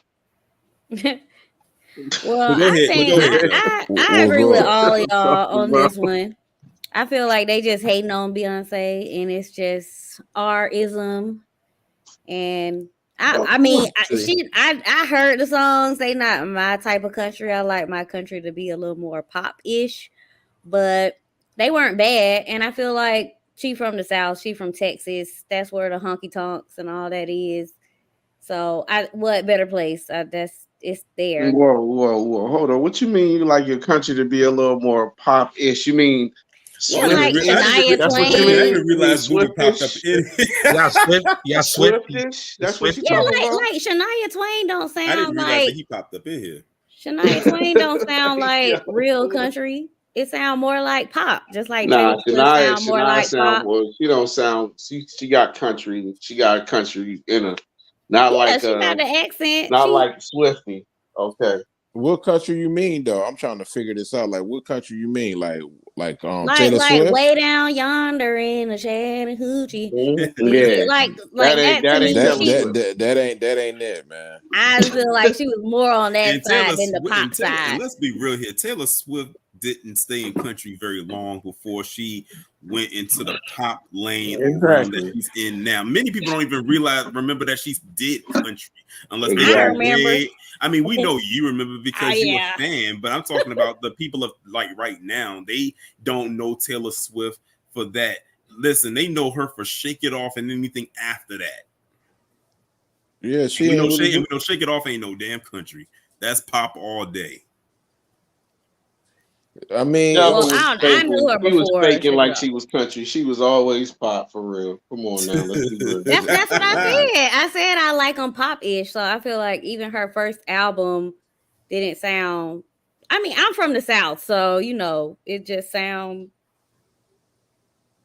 Well, I agree with all y'all on this one. I feel like they just hating on Beyonce, and it's just R-ism. And I mean, I heard the songs. They not my type of country. I like my country to be a little more pop-ish, but they weren't bad. And I feel like she from the South. She from Texas. That's where the honky tonks and all that is. So what better place? It's there. Whoa. Hold on. What you mean you like your country to be a little more pop-ish? You mean Yeah, like Shania That's what you Twain. mean? I didn't realize Booby popped up in. Swiftish? That's what you Yeah, talking about? like Shania Twain don't I didn't sound realize like that he popped up in here. Shania Twain don't sound like real country. It sound more like pop, just like Nah, Taylor Swift sound more Shania like sound pop. more. She don't sound. She got country. She got country in her. Not Yeah, like she got the accent. not She, like Swifty. Okay. What country you mean though? I'm trying to figure this out. Like, what country you mean? Like like Taylor Swift? way down yonder in the Chattahoochee. Yeah. Like That that to ain't me. Taylor She, Swift. That ain't it, man. I feel like she was more on that And side Taylor than the Swift, pop and side. let's be real here. Taylor Swift didn't stay in country very long before she went into the pop lane realm that Exactly. she's in now. Many people don't even remember that she did country unless they Exactly. I go remember. way. I mean, we know you remember because you Yeah. a fan, but I'm talking about the people of like right now. They don't know Taylor Swift for that. Listen, they know her for Shake It Off and anything after that. Yeah, she We ain't know, really we know Shake It Off ain't no damn country. That's pop all day. I mean, Yeah, Well, I knew her She was before. faking like Shake It she was country. She was always pop for real. Come on now, let's be real. That's what I said. I said I like them pop-ish. So I feel like even her first album didn't sound. I mean, I'm from the South, so you know, it just sound.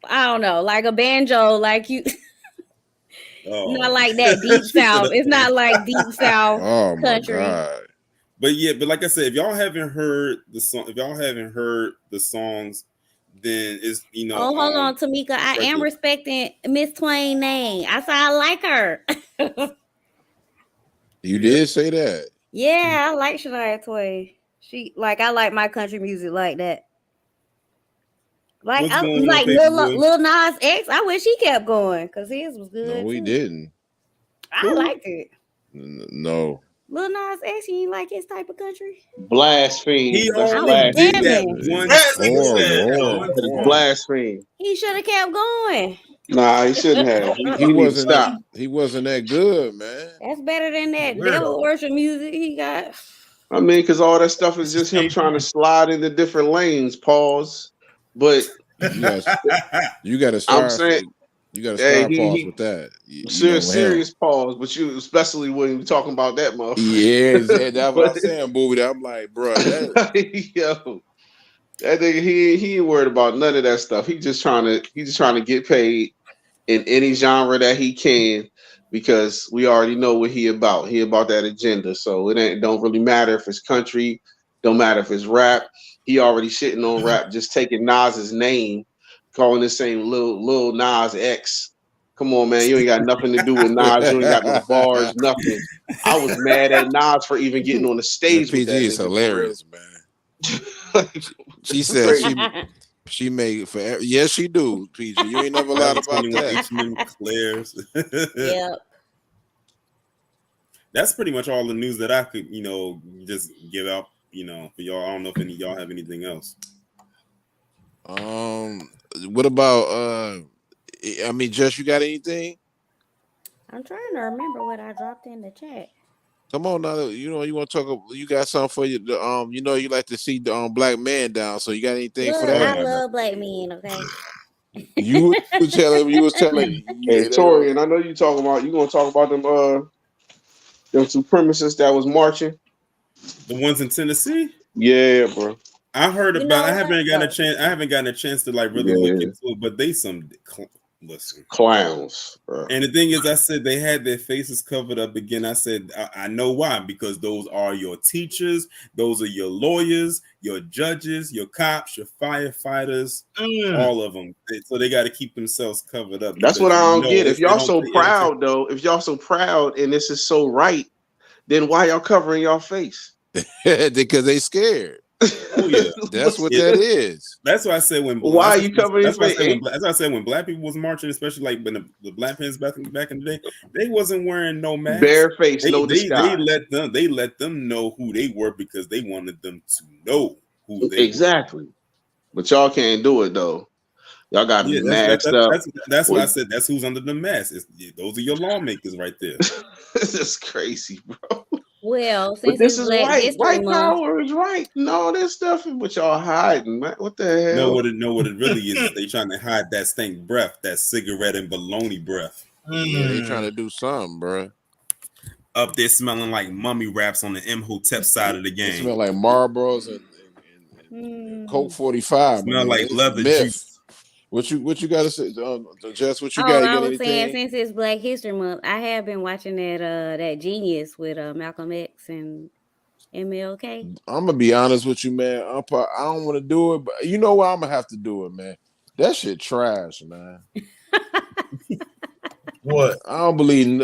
I don't know, like a banjo, like you. Not like that deep South. It's not like deep South oh my country. god. But yeah, but like I said, if y'all haven't heard the songs, then it's Oh, hold on, Tamika. I am respecting Miss Twain's name. I said I like her. You did say that. Yeah, I like Shania Twain. I like my country music like that. Like What's going on, like Paperboy? Lil Nas X. I wish he kept going because his was good. No, we too. didn't. I liked it. No. Lil Nas X, you ain't like his type of country? Blaspheme. He That's only did that blasphemy. one. That's Horrible. Blaspheme. He should have kept going. Nah, he shouldn't have. He wasn't stop. he wasn't that good, man. That's better than that Weirdo. devil worship music he got. I mean, because all that stuff is just him trying to slide into different lanes. Pause. But You got to start. I'm saying, You got to start he- pause he- with that. You know, serious pause. But you, especially when you're talking about that motherfucker. Yeah, that's what I'm saying, booby. I'm like, bro, that, Yo, that nigga, he ain't worried about none of that stuff. He's just trying to get paid in any genre that he can, because we already know what he about. He about that agenda. So it don't really matter if it's country, don't matter if it's rap. He already shitting on rap, just taking Nas's name, calling the same Lil Nas X. Come on, man. You ain't got nothing to do with Nas. You ain't got no bars, nothing. I was mad at Nas for even getting on the stage. PG with that is nigga, hilarious, man. She said she made for yes, she do. PG, you ain't never lied about that. Claire's. Yeah. That's pretty much all the news that I could, just give out, for y'all. I don't know if any of y'all have anything else. What about I mean, Jess, you got anything? I'm trying to remember what I dropped in the chat. Come on now, you want to talk. You got something for you. You like to see the black man down. So you got anything for that? I love black men. Okay. You was telling. Hey, Tori, and I know you gonna talk about them supremacists that was marching. The ones in Tennessee? Yeah, bro. I heard about. I haven't gotten a chance to like really look into it, but they some listen clowns. Bro. And the thing is, I said they had their faces covered up again. I said I know why, because those are your teachers, those are your lawyers, your judges, your cops, your firefighters, all of them. So they got to keep themselves covered up. That's what I don't get. If y'all so proud, though, if y'all so proud and this is so right, then why y'all covering y'all face? Because they scared. Oh yeah. That's what Yeah. that is. That's why I said when. Why are you covering That's his why I face? said when. That's why I said when black people was marching, especially like when the Black Panthers back in the day, they wasn't wearing no masks. Bare face, They no disguise. they let them know who they were because they wanted them to know who they Exactly. But y'all can't do it though. Y'all got to were. be masked up. That's what I said. That's who's under the mask. Those are your lawmakers right there. This is crazy, bro. Well, But since this it's is Black right. History White Month, power is right. No, this stuff is what y'all hiding, man. What the hell? Know what it really is. They trying to hide that stink breath, that cigarette and bologna breath. Yeah, they trying to do something, bro. Up there smelling like mummy wraps on the Imhotep side of the It game. smell like Marlboros and Coke 45. Smell man. like It's leather myth. juice. What you got to say, Jess? What you oh, got? You I got was saying, anything? since it's Black History Month, I have been watching that Genius with Malcolm X and MLK. I'm gonna be honest with you, man. I don't want to do it, but you know what? I'm gonna have to do it, man. That shit trash, man. What? I don't believe.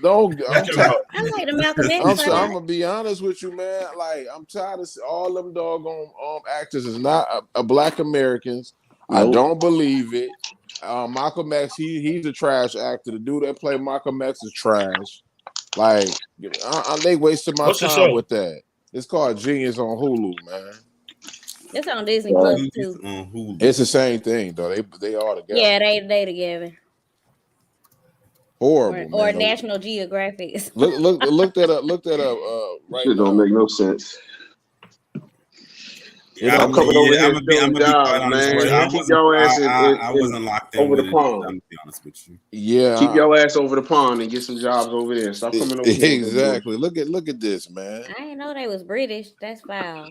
Don't. I like the Malcolm X. I'm gonna be honest with you, man. Like I'm tired of all them doggone actors is not a black Americans. I Nope. don't believe it. Malcolm X, he's a trash actor. The dude that played Malcolm X is trash. Like they wasted my What's the time show? with that. It's called Genius on Hulu, man. It's on Disney Plus too. On Hulu. It's the same thing though. They all together. Yeah, they together. Horrible, Or man. National Geographic. Look that up. Look that up. Right Shit now. don't make no sense. Yeah, I'm coming over here I'm gonna be doing quite jobs, honest man. with you. Keep your ass I wasn't locked in over with the it. pond. I'm gonna be honest with you. Yeah. Keep your ass over the pond and get some jobs over there. Stop coming over here. Exactly. Look at this, man. I didn't know they was British. That's foul.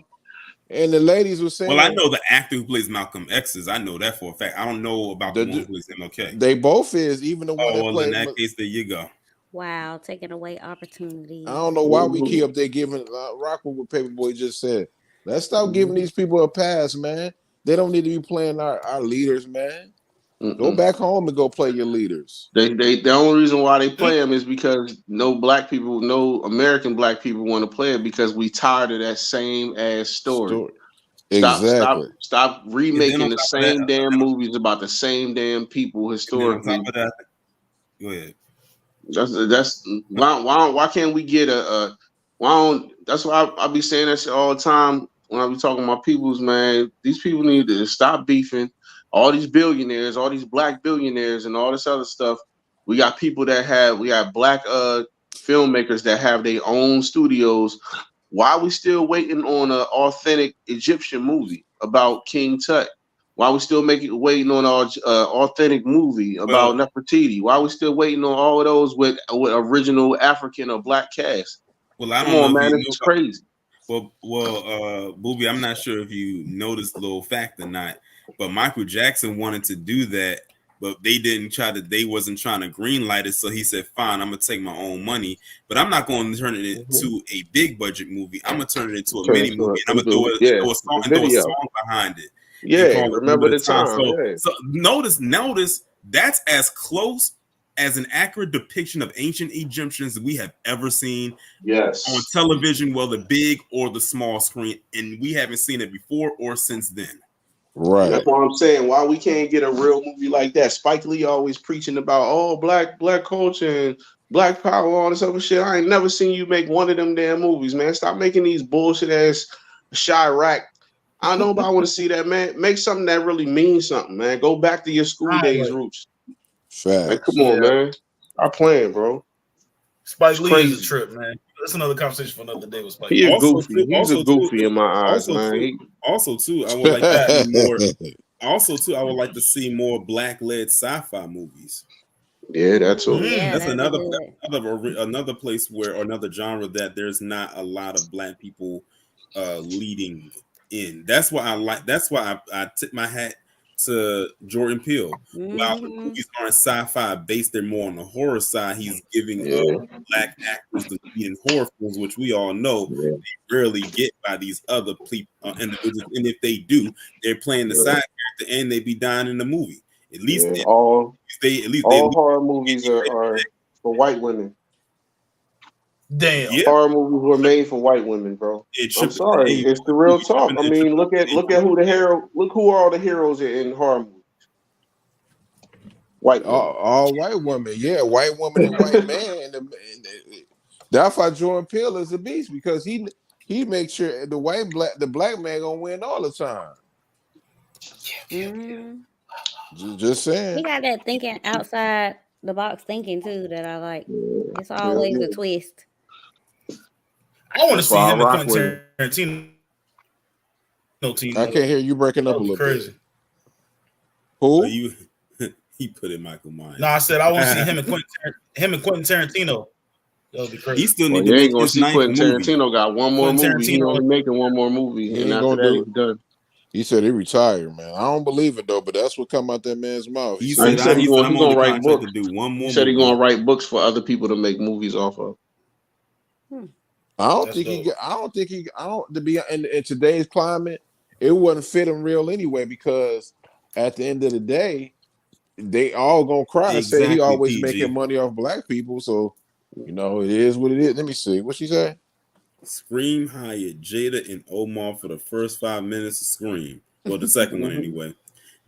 And the ladies were saying, Well, I know the actor who plays Malcolm X. I know that for a fact. I don't know about the one who plays MLK. They both is, even the one that well, played. in that case, there you go. Wow, taking away opportunities. I don't know why we keep up there giving rock what Paperboy just said. Let's stop giving these people a pass, man. They don't need to be playing our leaders, man. Go back home and go play your leaders. The only reason why they play them is because no American black people want to play it because we tired of that same ass story. Exactly. Stop remaking the same damn movies about the same damn people historically. On top of that, go ahead. That's why can't we get that's why I be saying that shit all the time when I be talking to my peoples, man. These people need to stop beefing. All these billionaires, all these black billionaires, and all this other stuff. We got people we got black filmmakers that have their own studios. Why are we still waiting on an authentic Egyptian movie about King Tut? Why are we still waiting on our authentic movie about Nefertiti? Why are we still waiting on all of those with original African or black cast? Well, I don't Come on, know man, it's crazy. Booby, I'm not sure if you noticed the little fact or not, but Michael Jackson wanted to do that, but they wasn't trying to greenlight it. So he said, fine, I'm going to take my own money, but I'm not going to turn it into a big budget movie. I'm going to turn it into a mini movie, and I'm going to throw a song behind it. Yeah, remember the time. So notice that's as close as an accurate depiction of ancient Egyptians that we have ever seen on television, whether big or the small screen, and we haven't seen it before or since then. Right. That's what I'm saying. Why we can't get a real movie like that? Spike Lee always preaching about black culture and black power, all this other shit. I ain't never seen you make one of them damn movies, man. Stop making these bullshit ass Chirac. I don't know, but I want to see that, man. Make something that really means something, man. Go back to your school days roots. Facts. Come on, man. Stop playing, bro. Spike Lee is a trip, man. That's another conversation for another day with Spike Lee. He's a goofy in my eyes, man. I would like to see more. I would like to see more black-led sci-fi movies. Yeah, that's another place or another genre that there's not a lot of black people leading in. That's why I tip my hat to Jordan Peele. While the movies aren't sci-fi based, they're more on the horror side. He's giving black actors the lead in horror films, which we all know they rarely get by these other individuals. And if they do, they're playing the side character and they be dying in the movie. At least all horror movies are for white women. Damn. Yeah. Horror movies were made for white women, bro. I'm sorry, it's the real talk. I mean, look at who the hero. Look who are all the heroes in horror movies. White women. All white women, yeah, white woman and white man. That's why Jordan Peele is a beast because he makes sure the black man gonna win all the time. Just He saying. got that thinking outside the box thinking too that I like. It's always a twist. I want to That's see why I him and rock Quentin Tarantino. I can't hear you breaking up a little crazy. bit. Who? He put in Michael Myers. No, I said I want to see him and Quentin Tarantino. That would be crazy. He still Well, need you to ain't make gonna his see ninth Quentin movie. Tarantino got one more Quentin movie. He Tarantino- only making one more movie, He and ain't after gonna that, do he's done. He said he retired, man. I don't believe it though, but that's what come out that man's mouth. He He said, said he I'm gonna on the write contract books. to do one more He said movie. he's gonna write books for other people to make movies off of. I don't That's think dope. to be in today's climate, it wouldn't fit him real anyway because at the end of the day, they all gonna cry and say he Exactly, always PG. making money off black people. So it is what it is. Let me see. What she say? Scream hired Jada and Omar for the first 5 minutes of Scream. Well, the second one anyway.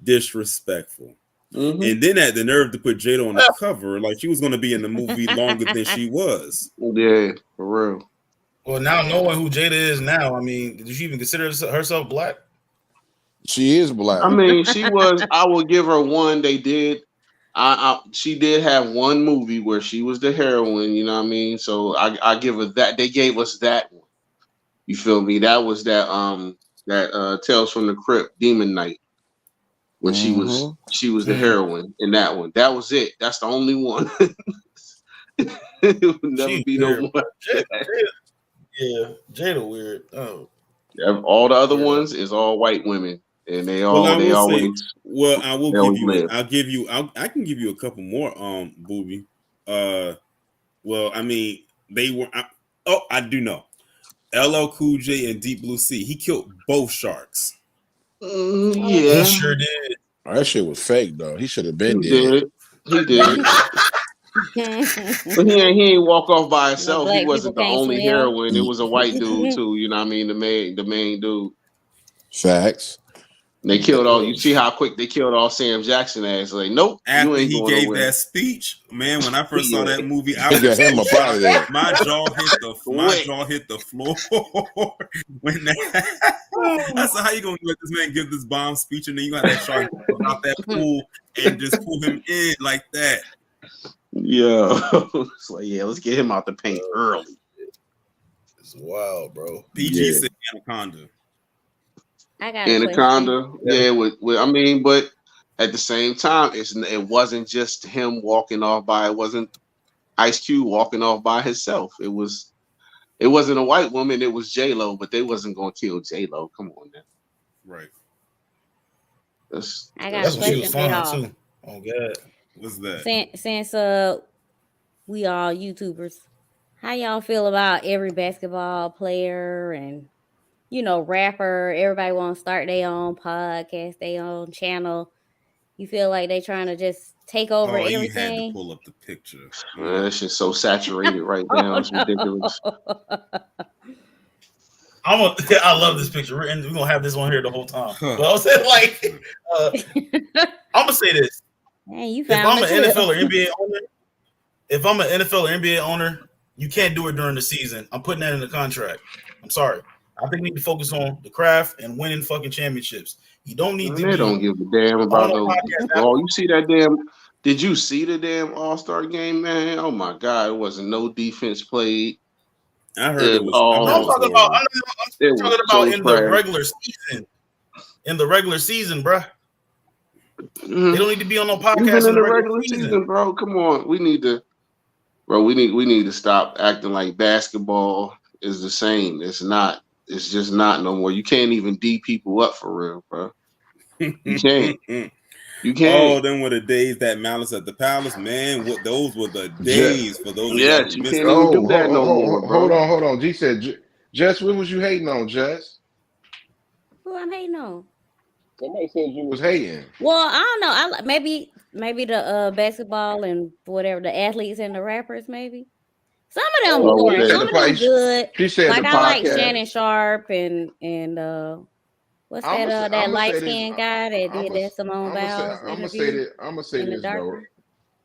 Disrespectful. And then had the nerve to put Jada on the cover like she was going to be in the movie longer than she was. Yeah, for real. Well, now knowing who Jada is now, I mean, did she even consider herself black? She is black. I mean, she was. I will give her one. They did. She did have one movie where she was the heroine. You know what I mean? So I give her that. They gave us that one. You feel me? That was that Tales from the Crypt, Demon Knight, when she was the heroine in that one. That was it. That's the only one. It would never be no more. Jada weird. Oh, All the other ones is all white women, and they all I they will always. say, well, I will they give always you. live. I'll give you. I can give you a couple more. Booby. Well, I mean, they were. I do know. LL Cool J and Deep Blue Sea. He killed both sharks. Yeah, he sure did. That shit was fake though. He should have been he dead. did. He did. But he ain't walk off by himself. black He wasn't the people can't only swim. heroine. It was a white dude too. You know what I mean? The main dude. Facts. They killed all. You see how quick they killed all Sam Jackson ass. Like, nope, After you ain't he going gave nowhere. that speech, man, when I first saw Yeah. that movie, I He got was him up out of there. my jaw hit the floor when that. I said, "How you gonna let this man give this bomb speech and then you got that shark out that pool and just pull him in like that?" Yeah, it's like, yeah, let's get him out the paint early. It's wild, bro. PG said Anaconda. I got a Anaconda, yeah. With I mean, but at the same time, it wasn't just him walking off by. It wasn't Ice Cube walking off by himself. It wasn't a white woman. It was J-Lo, but they wasn't gonna kill J-Lo. Come on, man. Right. I got That's a what she was question for y'all. fine too. Oh god. What's that? Since we all YouTubers, how y'all feel about every basketball player and rapper? Everybody want to start their own podcast, their own channel. You feel like they trying to just take over everything? You had to pull up the picture. Man, that shit's so saturated right now. It's ridiculous. I love this picture. We're gonna have this one here the whole time. But I was saying, like, I'm gonna say this. Man, you If found I'm the an clip. NFL or NBA owner, you can't do it during the season. I'm putting that in the contract. I'm sorry. I think we need to focus on the craft and winning fucking championships. You don't need to. They don't give a damn about those. Oh, you see that damn? Did you see the damn All-Star game, man? Oh my god, it wasn't no defense played. I heard it was. I'm talking about. I'm talking about in the regular season. In the regular season, bro. They don't need to be on no podcast Even in the regular season, bro. Come on, we need to stop acting like basketball is the same. It's not. It's just not no more. You can't even D people up for real, bro. You can't. You can't. Oh, them were the days that Malice at the Palace, man. What those were the days for those. Yes, you can't even do that no more, bro. Hold on. G said, Jess, what was you hating on, Jess? Who I'm hating on? Somebody said you was hating. Well, I don't know. Maybe the basketball and whatever, the athletes and the rappers, maybe. Some of them Oh, boring. okay. Some of them good. She said Like the I like podcast. Shannon Sharp and what's that that light skinned guy that did that Simone Biles interview I'm gonna say in the this though. darkroom.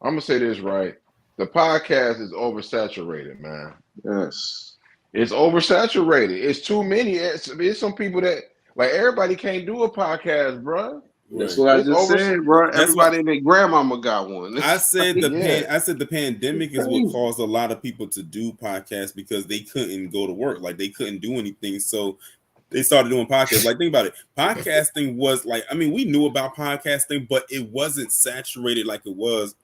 I'm gonna say this right. The podcast is oversaturated, man. Yes. It's oversaturated. It's too many. It's some people that like everybody can't do a podcast, bro. That's Right. what I It's just over- said, bro. That's Everybody and their grandmama got one. I said Yeah. I said the pandemic is what caused a lot of people to do podcasts because they couldn't go to work, like they couldn't do anything, so they started doing podcasts. Like think about it, podcasting was like, I mean, we knew about podcasting, but it wasn't saturated like it was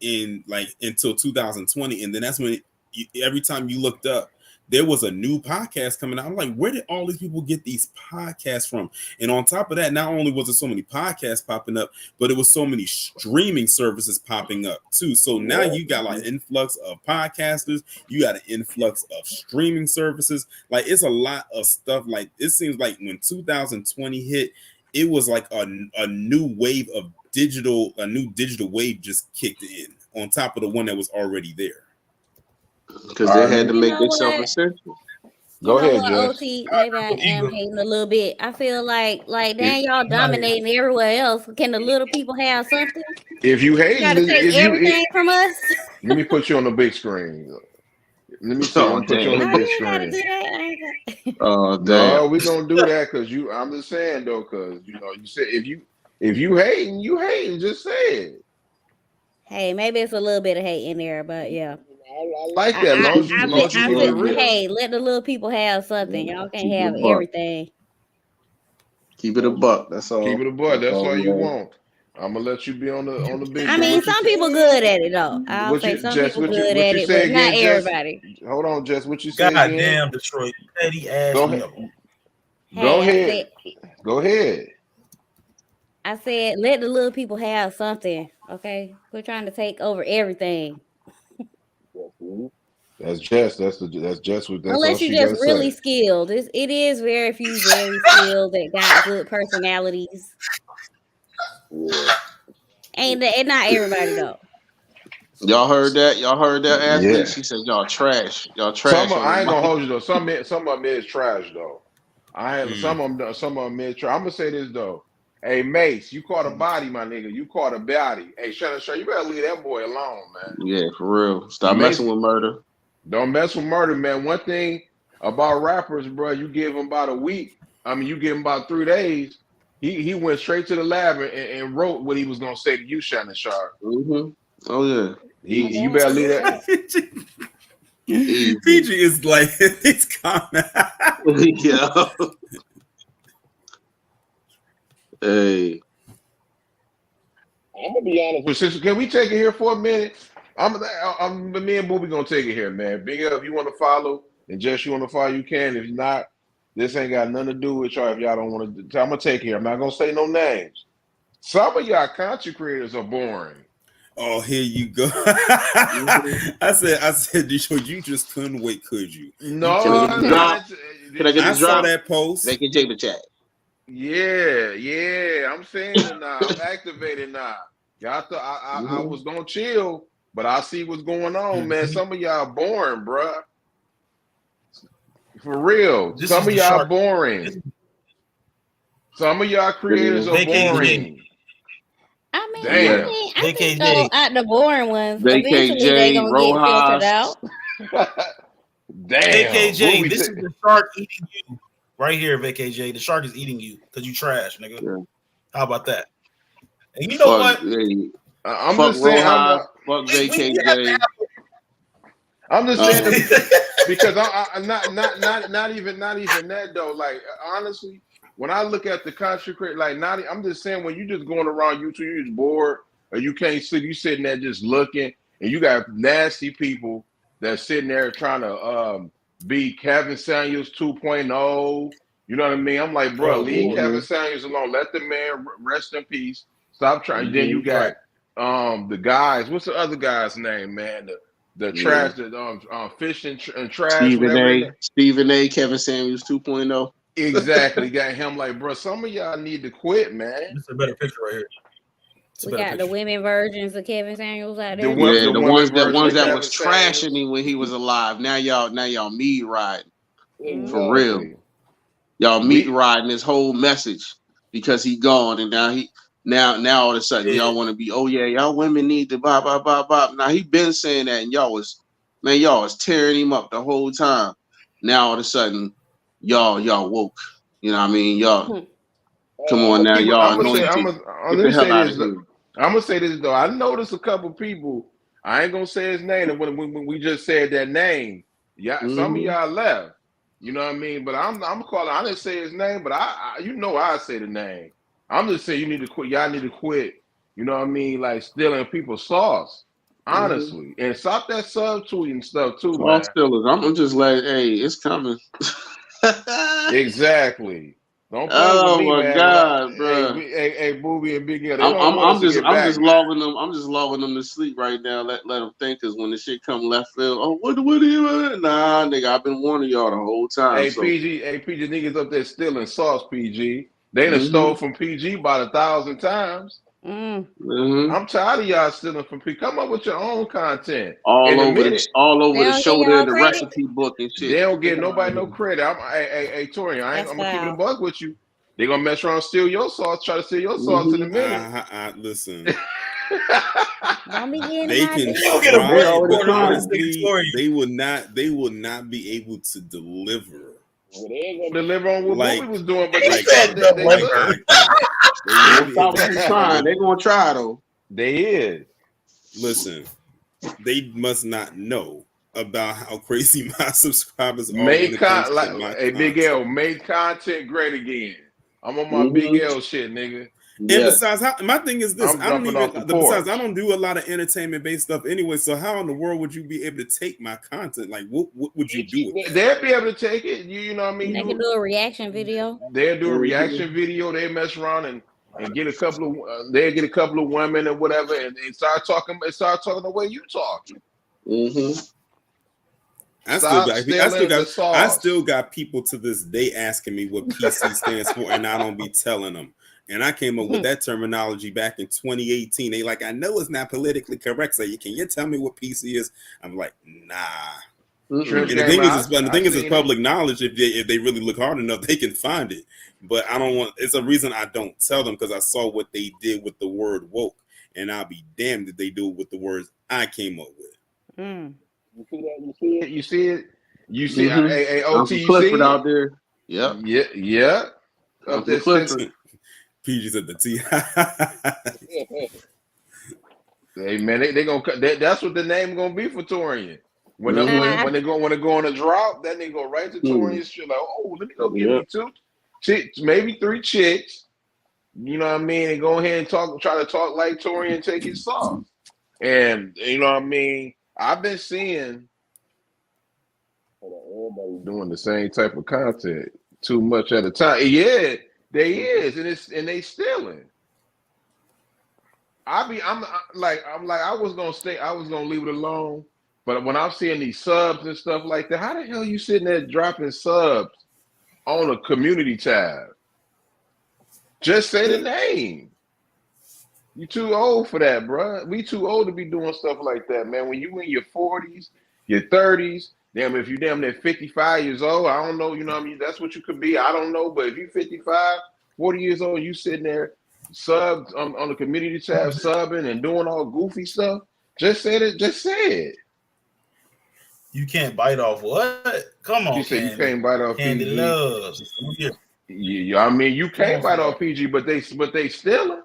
in like until 2020, and then that's when every time you looked up, there was a new podcast coming out. I'm like, where did all these people get these podcasts from? And on top of that, not only was there so many podcasts popping up, but it was so many streaming services popping up too. So now you got like influx of podcasters, you got an influx of streaming services. Like it's a lot of stuff. Like it seems like when 2020 hit, it was like a new wave of a new digital wave just kicked in on top of the one that was already there. Because they had to You make know themselves what? essential. Go ahead, what, Jess. OT, maybe I am hating a little bit. I feel like damn, y'all dominating everywhere else. Can the little people have something? If you hate, You gotta take everything from us. let me put you on the big screen. Let me see. I'm put you on the No, big you gotta do screen. that. I ain't got- Oh, damn. No, we gonna do that because you. I'm just saying though, because you know, you said if you hating, you hating. Just say it. Hey, maybe it's a little bit of hate in there, but yeah. I like that. Long as you keep it real. Hey, let the little people have something. Y'all can't Keep it have a buck. everything. Keep it a buck. That's all. Keep it a buck. That's all you man. want. I'm gonna let you be on the big. I mean, some people good at it though. I'll What say you- some Jess, people what you- good what at you it, say but not again, Jess? everybody. Hold on, Jess. What you say God again? damn, Detroit, petty ass. Go nigga. ahead. Hey, Go I ahead. said- Go ahead. I said, let the little people have something. Okay, we're trying to take over everything. That's Jess. That's Jess. That's all Unless she you're just gotta really say. skilled. It is very few very skilled that got good personalities. And not everybody though. Y'all heard that? Y'all heard that, Ashley? Yeah. She said, y'all trash. Y'all trash. I ain't on gonna the hold you though. Some of them is trash though. Some of them is trash. I'm gonna say this though. Hey Mace, you caught a body, my nigga. You caught a body. Hey, Shannon, you better leave that boy alone, man. Yeah, for real. Stop messing with murder. Don't mess with murder, man. One thing about rappers, bro, you give him about a week. I mean, you give him about 3 days. He went straight to the lab and wrote what he was gonna say to you, Shannon Sharp. Mm-hmm. Oh yeah. You better leave that. PG is like it's coming. Yeah. Hey. I'm gonna be honest. Can we take it here for a minute? Me and Booby gonna take it here, man. Big up. If you want to follow, and Jess, you want to follow, you can. If not, this ain't got nothing to do with y'all. If y'all don't want to, I'm gonna take it here. I'm not gonna say no names. Some of y'all content creators are boring. Oh, here you go. I said, Detroit, you just couldn't wait, could you? No, Can I get the drop? Can I get I the saw drop? that post. They can take the chat. Yeah. I'm saying it now. I'm activated now. Y'all thought I was gonna chill, but I see what's going on, man. Some of y'all boring, bruh. For real. Some of y'all boring. Some of y'all creators are boring. I mean, Damn. I think so out the boring ones. VKJ, Eventually they gonna Rojas. get filtered out. Damn. VKJ, this is the shark eating you. Right here, VKJ. The shark is eating you because you trash, nigga. Yeah. How about that? And you know what? Hey, I'm fuck just saying. Rojas, fuck VKJ. I'm just saying because I'm not even that though. Like honestly, when I look at the content creator, like I'm just saying when you just going around YouTube, you're just bored or you can't sleep, you sitting there just looking, and you got nasty people that's sitting there trying to be Kevin Samuels 2.0. You know what I mean? I'm like, bro, leave Kevin Samuels alone. Let the man rest in peace. Stop trying. Then you got the guys. What's the other guy's name, man? The trash, the fish and trash. Stephen A. Kevin Samuels 2.0. Exactly. Got him like, bro. Some of y'all need to quit, man. This is a better picture right here. It's a We better got the picture. women versions of Kevin Samuels out The there. one- Yeah, the woman ones version that of was Kevin trashing Samuels. him when he was alive. Now y'all meat riding. Mm. For real. Exactly. Y'all meat We riding his whole message because he gone, and now all of a sudden y'all want to be, oh yeah, y'all women need to blah blah blah blah. Now he been saying that, and y'all was tearing him up the whole time. Now all of a sudden y'all woke. You know what I mean? Y'all come on now, y'all I'm gonna say anointed. let Get me the hell say out this. of here. I'm gonna say this though. I noticed a couple people. I ain't gonna say his name. And when we just said that name, yeah, some of Mhm. y'all left. You know what I mean? But I'm calling. I didn't say his name, but I I say the name. I'm just saying you need to quit. Y'all need to quit. You know what I mean? Like stealing people's sauce. Honestly, and stop that subtweeting stuff too, All man. Steelers. I'm just like, hey, it's coming. Exactly. Don't play with Oh me, my man. God, bro. Hey, Booby and Big L, they don't want I'm us to just get back, man. logging them. I'm just logging them to sleep right now. Let them think, because when the shit come left field, oh what are you? Nah, nigga, I've been warning y'all the whole time. So PG niggas up there stealing sauce, PG. They done mm-hmm, stole from PG about 1,000 times. Mm. mm-hmm. I'm tired of y'all stealing from PG. Come up with your own content. all In a over minute, They the don't give shoulder y'all and the credit. recipe book and they shit. don't Get give the hell out nobody of no here. credit. I'm Torian. That's I'm gonna keep it a foul. buck with you. They gonna mess around, steal your sauce, try to steal your sauce in a Mm-hmm. minute. Listen, Don't be getting they my can You don't get a They voice try, already but recorder for trying. this nigga honestly, Torian. they will not be able to deliver. Well, they ain't gonna deliver on what Like, Booby was doing, but He they said they, they deliver. could. exactly. They They will don't be stop able them to from trying. deliver. They gonna try though. They is. Listen, they must not know about how crazy my subscribers are when Make it comes con to like my hey Big content. L, make content great again. I'm on my Big Mm-hmm. L shit, nigga. And Yes. besides, my thing is this: I'm I don't jumping even. off the Besides, porch. I don't do a lot of entertainment-based stuff anyway. So how in the world would you be able to take my content? Like, what would you do with that? They'll be able to take it. You know what I mean? They can do a reaction video. They'll do a Mm-hmm. reaction video. They mess around and get a couple of they'll get a couple of women or whatever and start talking the way you talking. Mm-hmm. Stop stealing the I sauce. still got people to this day asking me what PC stands for, and I don't be telling them. And I came up with that terminology back in 2018. They like, I know it's not politically correct. So can you tell me what PC is? I'm like, nah. Shrimp And the game thing is, out. it's public knowledge. If they really look hard enough, they can find it. But I don't want. It's a reason I don't tell them, because I saw what they did with the word woke, and I'll be damned if they do it with the words I came up with. Mm. You see that? You see it? You see Mm-hmm. hey, OT, Uncle you Clifford see it? out there. Yep. Yeah. Up Uncle there Clifford. PG's at the T. Hey man, they gonna that's what the name gonna be for Torian. When Mm-hmm. when they go on a drop, then they go right to Torian's shit. Like, oh, let me go get Yep. me 2 chicks, maybe 3 chicks. You know what I mean? And go ahead and try to talk like Torian, take his sauce. And you know what I mean? I've been seeing everybody doing the same type of content too much at a time. Yeah, they is, and they stealing. I'm like I was gonna leave it alone. But when I'm seeing these subs and stuff like that, how the hell you sitting there dropping subs on a community tab? Just say the name. You too old for that, bro. We too old to be doing stuff like that, man. When you in your 40s, your 30s, damn, if you damn near 55 years old, I don't know, you know what I mean? That's what you could be. I don't know. But if you're 55, 40 years old, you sitting there subbed on the community tab, subbing and doing all goofy stuff, just say it. Just say it. You can't bite off what? Come on, You say you Candy. can't bite off Candy PG. loves. Yeah, I mean, you can't bite off PG, but they stealing.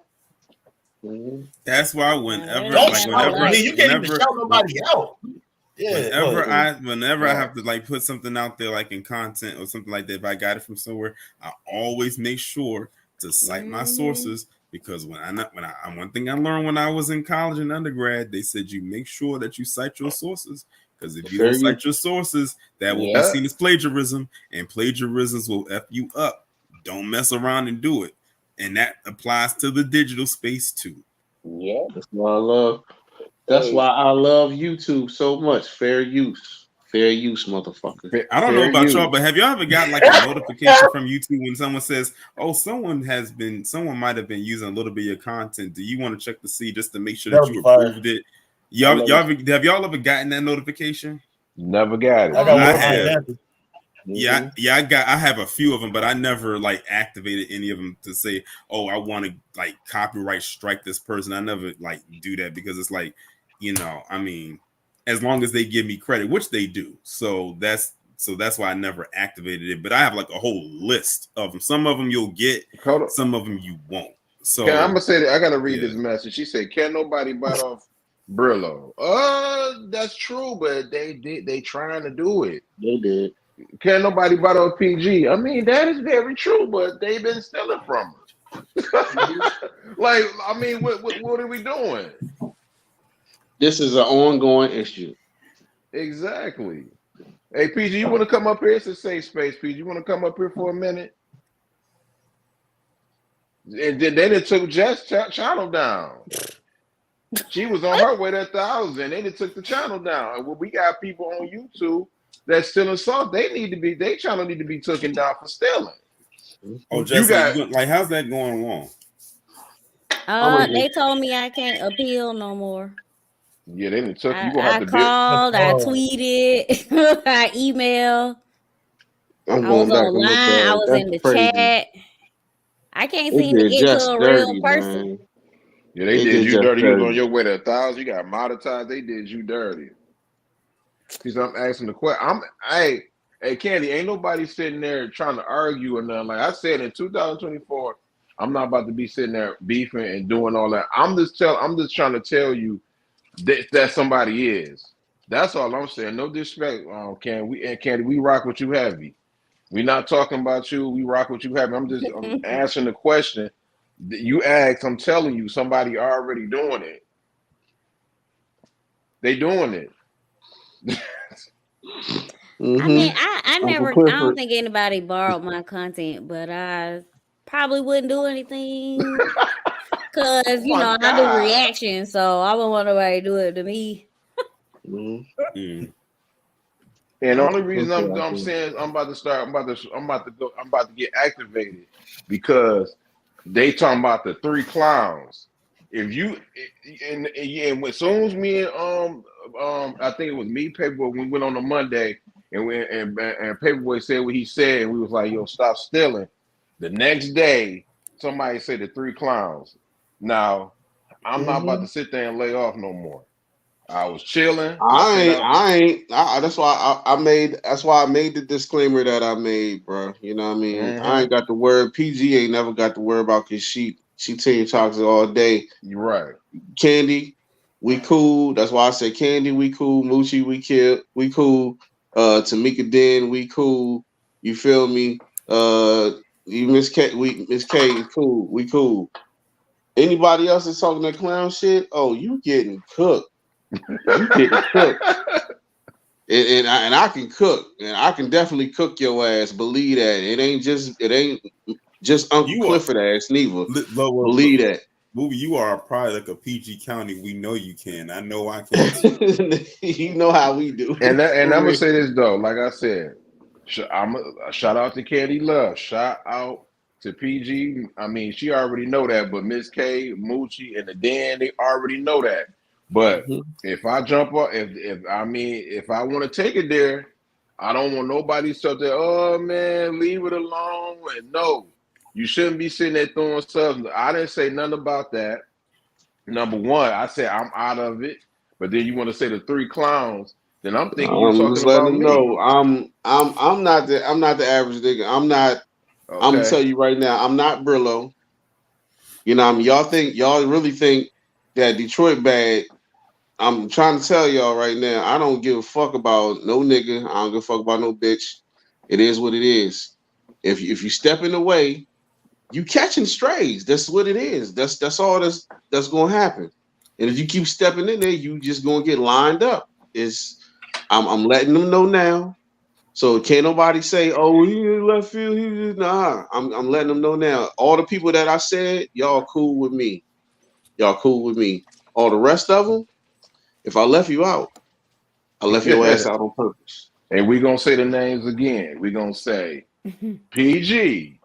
That's why whenever Don't like shout whenever me. You can't even whenever shout nobody out. Yeah. whenever I have to like put something out there like in content or something like that, if I got it from somewhere, I always make sure to cite my sources, because one thing I learned when I was in college and undergrad, they said you make sure that you cite your sources, because if you don't cite your sources, that will be seen as plagiarism, and plagiarisms will F you up. Don't mess around and do it. And that applies to the digital space too. Yeah. That's why I love YouTube so much. Fair use. Fair use, motherfucker. I don't know about y'all, but have y'all ever got like a notification from YouTube when someone says, "Oh, someone might have been using a little bit of your content. Do you want to check to see just to make sure that you approved it?" Have y'all ever gotten that notification? Never got it. I have. Mm-hmm. I have a few of them, but I never like activated any of them to say, "Oh, I want to like copyright strike this person." I never like do that because it's like, I mean, as long as they give me credit, which they do, so that's why I never activated it. But I have like a whole list of them. Some of them you'll get, some of them you won't. So I'm gonna say that I gotta read this message. She said, "Can nobody bite off Brillo?" That's true, but they trying to do it. They did. Can't nobody bite off PG? I mean, that is very true, but they've been stealing from us. Like, I mean, what are we doing? This is an ongoing issue. Exactly. Hey, PG, you want to come up here? It's a safe space, PG. You want to come up here for a minute? And then it took Jess' channel down. She was on her way to 1,000. They took the channel down. Well, we got people on YouTube that's stealing salt. Their channel need to be taken down for stealing. Oh, Jess, like, how's that going along? They told me I can't appeal no more. Yeah, they took you. I called, I tweeted, I emailed. I was online. I was in the chat. I can't seem to get to a real person. Man. Yeah, they did you dirty. You was on your way to 1,000. You got monetized. They did you dirty. Because I'm asking the question. Hey, Candy, ain't nobody sitting there trying to argue or nothing. Like I said, in 2024, I'm not about to be sitting there beefing and doing all that. I'm just trying to tell you that somebody is. That's all I'm saying. No disrespect, Candy, we rock with you heavy. We're not talking about you. We rock with you heavy. I'm answering the question that you asked. I'm telling you, somebody already doing it. They doing it. I mean, I don't think anybody borrowed my content, but I probably wouldn't do anything because I do reactions, so I wouldn't want nobody to do it to me. And the only reason I'm saying I'm about to get activated because they talking about the 3 clowns. If you and as soon as me and I think it was me, Paperboy, we went on a Monday and Paperboy said what he said, and we was like, "Yo, stop stealing." The next day, somebody said the 3 clowns. Now, I'm not about to sit there and lay off no more. I was chilling. That's why I made the disclaimer that I made, bro. You know what I mean? I ain't got the word. PG ain't never got the word about because she team talks all day. You're right. Candy, we cool. That's why I said Candy, we cool. Moochie, we cool. Tamika Den, we cool. You feel me? You Miss K, cool. We cool. Anybody else that's talking that clown shit? Oh, you getting cooked. You getting cooked. And I can cook, and I can definitely cook your ass. Believe that. It ain't just Uncle Clifford ass neither. Believe that. Movie, you are probably like a PG County. We know you can. I know I can. You know how we do. And I'm gonna say this though. Like I said, I'm a shout out to Candy Love. Shout out to PG. I mean, she already know that. But Miss K, Moochie, and the Dan, they already know that. But if I jump up, if I want to take it there, I don't want nobody to there. Oh man, leave it alone. And no, you shouldn't be sitting there throwing stuff. I didn't say nothing about that. Number one, I said I'm out of it. But then you want to say the 3 clowns? Then I'm thinking you're talking about me. No, I'm not the average nigga. I'm not. Okay. I'm gonna tell you right now, I'm not Brillo. You know, y'all really think that Detroit bad. I'm trying to tell y'all right now, I don't give a fuck about no nigga. I don't give a fuck about no bitch. It is what it is. If you step in the way, you catching strays. That's what it is. That's all that's gonna happen. And if you keep stepping in there, you just gonna get lined up. I'm letting them know now. So can't nobody say, "Oh, he left field." Nah, I'm letting them know now. All the people that I said, y'all cool with me. Y'all cool with me. All the rest of them, if I left you out, I left your ass out on purpose. And we're gonna say the names again. We're gonna say PG,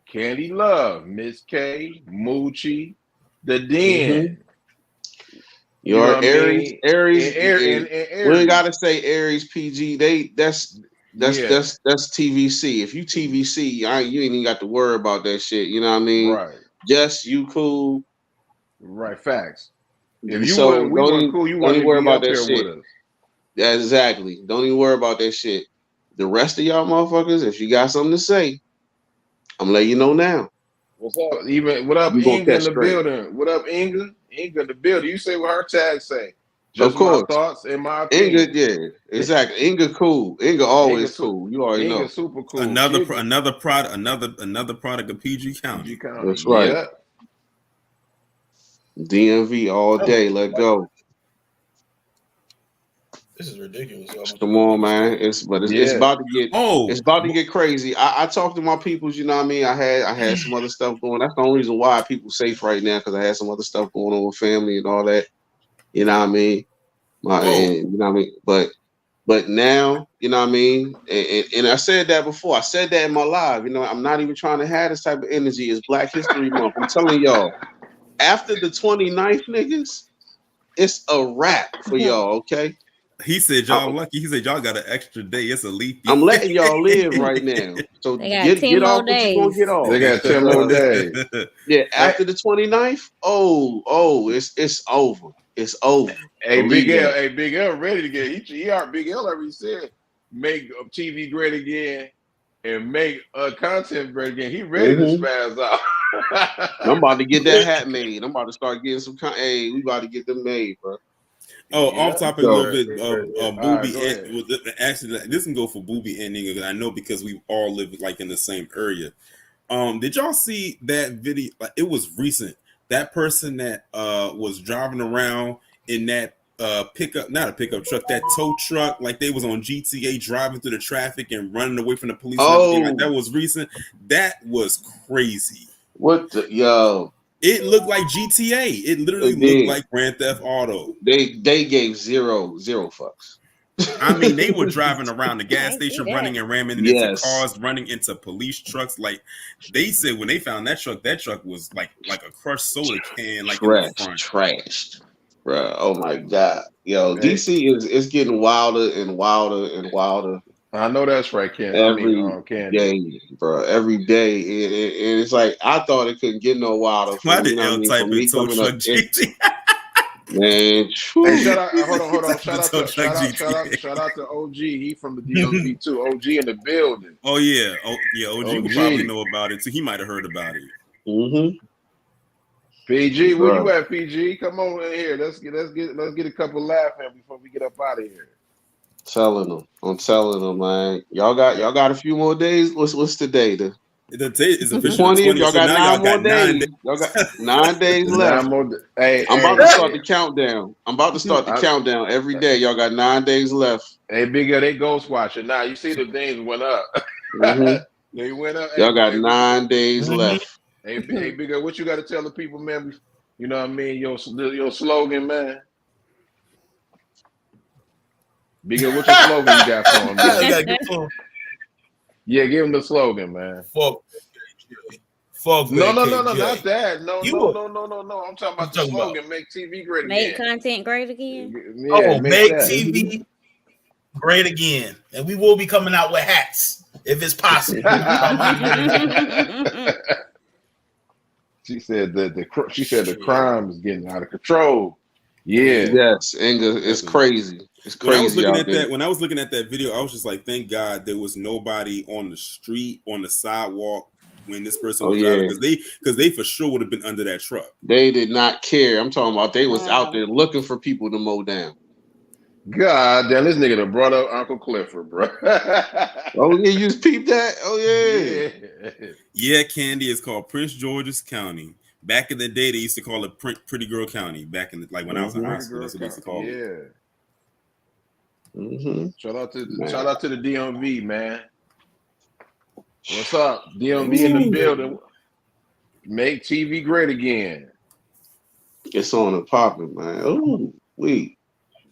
Candy Love, Miss K, Moochie, the Den. You know are what I Aries. mean? Aries. And We ain't gotta say Aries PG. That's TVC. If you TVC, you ain't even got to worry about that shit. You know what I mean? Right. Just you cool. Right. Facts. If you So weren't, we weren't cool, you don't wouldn't even worry be about up that here shit. with us. Yeah, exactly. Don't even worry about that shit. The rest of y'all motherfuckers, if you got something to say, I'm letting you know now. What's up? Even what up, You gonna Inga in catch the straight. building? What up, Inga? Inga in the building. You say what her tag say. Of Just my course. thoughts and my opinion. Inga, yeah, exactly. Inga cool. Inga always Inga cool. You already Inga know. super cool. Another product of PG County. PG County. That's right. Yeah. DMV all day. Let go. This is ridiculous. Come on, man. It's about to get it's about to get crazy. I talked to my peoples, you know what I mean? I had some other stuff going. That's the only reason why people safe right now, because I had some other stuff going on with family and all that. You know what I mean? And, you know what I mean? But now, you know what I mean? And I said that before. I said that in my live. You know, I'm not even trying to have this type of energy. It's Black History Month. I'm telling y'all, after the 29th, niggas, it's a wrap for y'all, okay? He said y'all lucky. He said y'all got an extra day. It's a leap. I'm letting y'all live right now. So get off what you gonna get off. They got 10 more days. Yeah, after the 29th, it's over. It's over. Hey, Believe Big L ready to get Big L already said make TV great again and make content great again. He ready to spaz out. I'm about to get that hat made. I'm about to start getting some hey, we about to get them made, bro. Off topic a little bit. Booby, right, actually, this can go for Booby and Nigga. I know because we all live like in the same area. Did y'all see that video? Like, it was recent. That person that was driving around in that pickup, not a pickup truck, that tow truck, like they was on GTA driving through the traffic and running away from the police. And everything. Like, that was recent. That was crazy. What the yo? It looked like GTA. It literally looked like Grand Theft Auto. They gave zero fucks. I mean, they were driving around the gas station, running and ramming into cars, running into police trucks. Like they said, when they found that truck was like a crushed soda can, like trashed, bro. Oh my god, yo, DC is getting wilder and wilder and wilder. I know that's right, Ken. Day, bro. Every day, and it's like I thought it couldn't get no wilder. Why did L type in tow truck GT? Man, hey, shout out! Hold on! Shout out to OG. He from the DMV too. OG in the building. Oh yeah, OG would probably know about it too. He might have heard about it. PG, where you at, PG? Come on in here. Let's get a couple laughing before we get up out of here. I'm telling them, man. Y'all got a few more days. What's today? The day is officially 20th. Y'all got 9 more days. Y'all got 9 days left. I'm about to start the countdown. Countdown every day. Y'all got 9 days left. Hey, Big L, they ghost watching. Now you see the things went up. They went up. Y'all got 9 days left. Hey, Big L, what you got to tell the people, man? You know what I mean? Your slogan, man. Big L, what's your slogan you got for him, man? Yeah, give him the slogan, man. Fuck. No, not that. No. I'm talking about the slogan. Make TV great again. Make content great again. Yeah, make TV great again, and we will be coming out with hats if it's possible. She said the crime is getting out of control. Yeah. Yes, Inga, it's crazy. It's crazy. When I was looking at that video, I was just like, thank God there was nobody on the street, on the sidewalk when this person was driving, because they for sure would have been under that truck. They did not care. I'm talking about they was out there looking for people to mow down. God damn, this nigga done brought up Uncle Clifford, bro. Oh yeah, you peeped that? Oh yeah. Yeah, Candy is called Prince George's County. Back in the day, they used to call it Pretty Girl County. Back in when I was in high school, that's what they used to call it. Shout out to the DMV, man. What's up, DMV in the building? Make TV great again. It's on and popping, man. Oh, wait.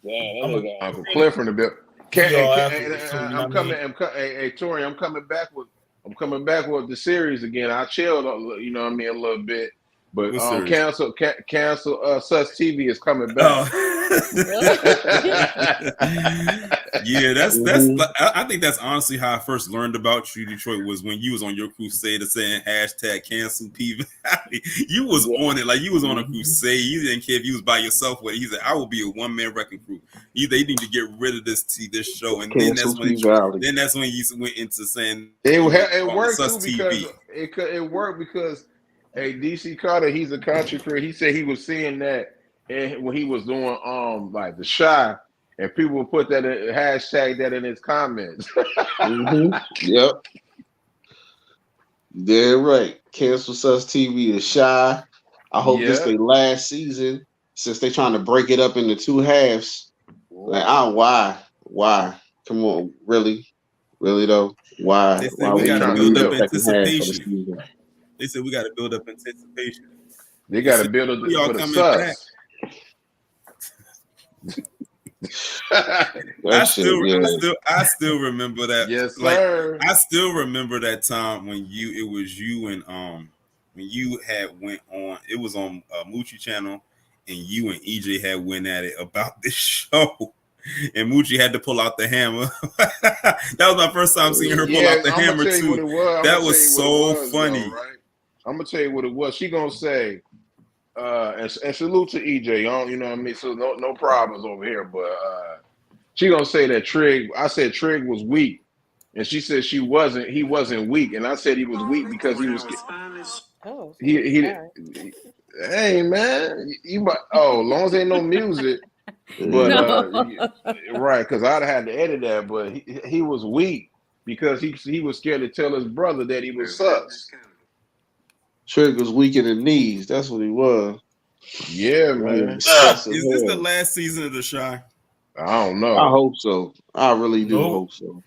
Yeah, I'm that a- nigga Uncle Cliff in the bill. I'm coming. Hey, Tori, I'm coming back with the series again. I chilled, you know what I mean, a little bit, but What series? cancel. Sus TV is coming back. Yeah, that's Mhm. I think that's honestly how I first learned about you, Detroit, was when you was on your crusade of saying #cancel P Valley. You was on it like you was on a crusade. You didn't care if you was by yourself with it. He said, "I will be a one-man wrecking crew. They need to get rid of this show." And then Cancel P Valley. that's when you went into saying It on worked Sus too because TV. it worked because DC Carter, he's a country creator. He said he was seeing that when he was doing like the Shy, and people would put that hashtag that in his comments. Yep. They're right. Cancel Sus TV. The Shy. I hope this Yeah. their last season since they trying to break it up into 2 halves. Like, why? Come on, really though? Why? They said Why we we got to trying to build build up second half of the anticipation. season? They said we got to build up anticipation. They got to build it Y'all for the coming Sus. I still remember that. Yes, like, sir. I still remember that time when it was you and when you had went on. It was on Moochie channel, and you and EJ had went at it about this show. And Moochie had to pull out the hammer. That was my first time seeing her pull out the hammer too. That was so funny. Though, right? I'm gonna tell you what it was. She gonna say, and salute to EJ. You know what I mean. So no problems over here. But she gonna say that Trig. I said Trig was weak, and she said he wasn't weak, and I said he was weak because he was. Oh, He sorry. hey man, long as ain't no music. But right, because I'd have had to edit that. But he was weak because he was scared to tell his brother that he was sus. Trig was weak in the knees. That's what he was. Yeah, man. Is this the last season of The Shy? I don't know. I hope so. I really do hope so.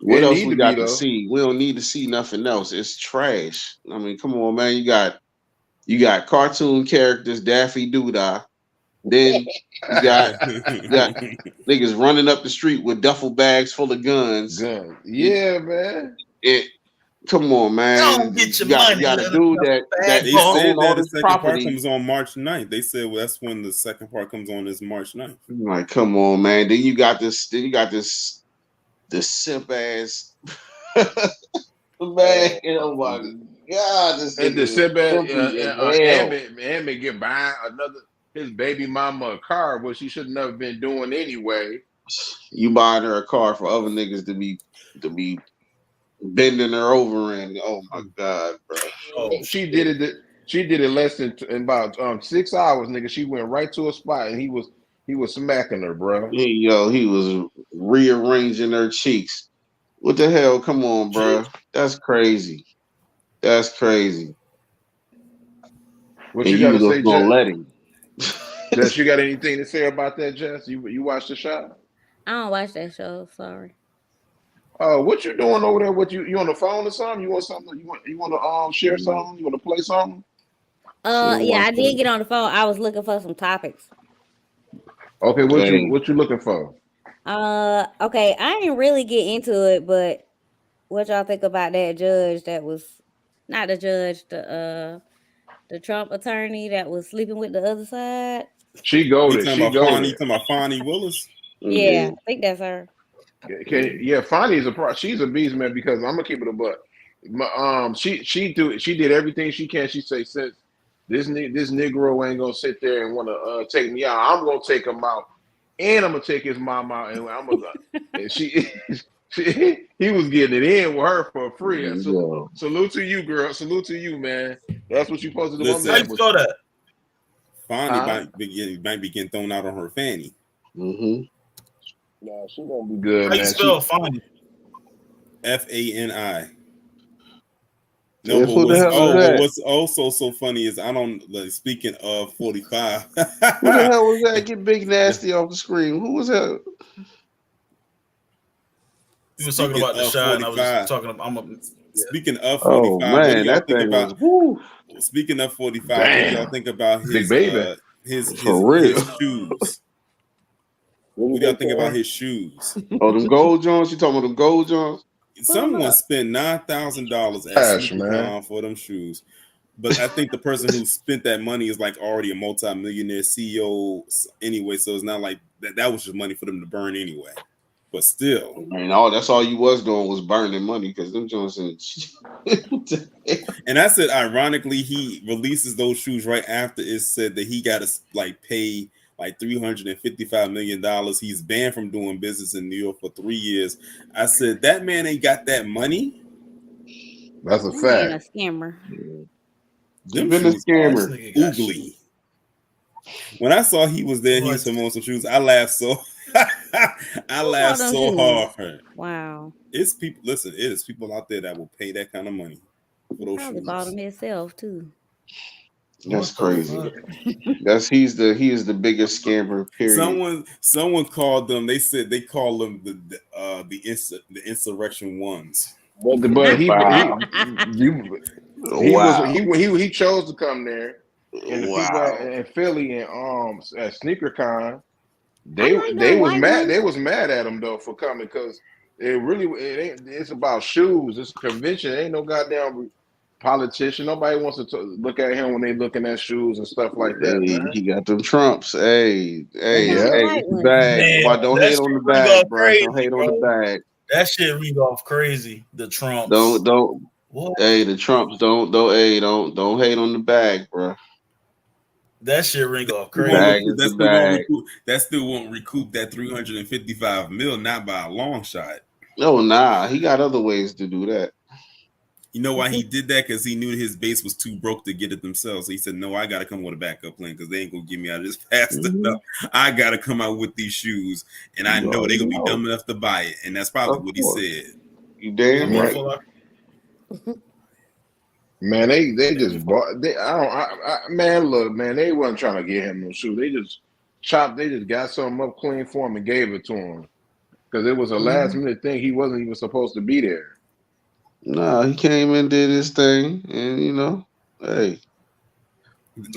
What It else need we to got be, to though. see? We don't need to see nothing else. It's trash. I mean, come on, man. You got cartoon characters, Daffy Doodah. Then you got niggas running up the street with duffel bags full of guns. Yeah, man. Come on, man. Don't get your got, money. Got a dude that They said own all that the this second part property. comes on March 9th. They said that's when the second part comes on is March 9th. I'm like, come on, man. Then you got this simp ass man. Oh my God, this And the simp ass Emmett get buying his baby mama a car, which she should never been doing anyway. You buying her a car for other niggas to be bending her over in. Oh my God, bro. She did it less than in about 6 hours, nigga. She went right to a spot and he was smacking her, bro. He was rearranging her cheeks. What the hell? Come on, bro. That's crazy. That's crazy. What you got to say, gonna Jess? let him? Jess, you got anything to say about that, Jess? You watched The Shy? I don't watch that show. Sorry. What you doing over there? What you on the phone or something? You want something? You want to share something? You want to play something? Yeah, I did get on the phone. I was looking for some topics. Okay, what you looking for? Okay, I didn't really get into it, but what y'all think about that judge that was not the judge, the Trump attorney that was sleeping with the other side? She goaded. You talking about Fonnie Willis? Yeah, I think that's her. Fonnie is she's a beast, man. Because I'm gonna keep it a buck. She did everything she can. She say, since this Negro ain't gonna sit there and want to take me out, I'm gonna take him out, and I'm gonna take his mom out, and I'm gonna. And he was getting it in with her for free. Salute to you, girl. Salute to you, man. That's what you supposed to do. Listen, How you saw that? Fonnie might be getting thrown out on her fanny. Nah, she gonna be good, How man. you spell Fonnie? Fani. No, but what's also so funny is speaking of 45. What the hell was that? Get Big Nasty off the screen. Who was that? You was talking about The Shy, and I was talking about. Speaking of 45, man, that thing was. Speaking of 45, Damn. what y'all think about his Big baby? For real. his shoes. What do y'all think about his shoes? Oh, them gold Jones? You talking about them gold Jones? Someone spent $9,000 at Cash, man. SneakerCon for them shoes. But I think the person who spent that money is like already a multi-millionaire CEO anyway, so it's not like that was just money for them to burn anyway. But still, I mean, that's all you was doing was burning money because them Jones. And I said, ironically, he releases those shoes right after it said that he got to like pay like $355 million. He's banned from doing business in New York for 3 years. I said, that man ain't got that money. That's a That man fact. a scammer. Them Been a shoes scammer. oogly. When I saw he was there, he was promoting some shoes. I laughed so. I laughed them so shoes? hard. Wow. It's people. Listen, it is people out there that will pay that kind of money for those Probably shoes. bought him himself too. That's crazy. He is the biggest scammer. Period. Someone called them. They said they call them the insurrection ones. But he Wow. he chose to come there, and the people in Philly and at SneakerCon, they was mad. They was mad at him though for coming because it's about shoes. It's a convention. It ain't no goddamn politician. Nobody wants to look at him when they looking at shoes and stuff like that. Man. He got them Trumps. Hey, Yeah. the bag. Damn, Why don't that hate on the shit bag, ring bro? crazy, Don't hate on bro. the bag. That shit ring off crazy. The Trumps. Don't. What? Hey, the Trumps. Don't hate on the bag, bro. That shit ring off That crazy. still won't recoup that $355 million, not by a long shot. No, nah. He got other ways to do that. You know why he did that? Because he knew his base was too broke to get it themselves. So he said, "No, I got to come with a backup plan because they ain't gonna get me out of this fast enough. I got to come out with these shoes, and I know they're gonna be dumb enough to buy it." And that's probably what he said. You damn right. Man, they just bought. Man, look, man, they wasn't trying to get him no shoe. They just got something up clean for him and gave it to him because it was a last minute thing. He wasn't even supposed to be there. Nah, he came and did his thing, and hey.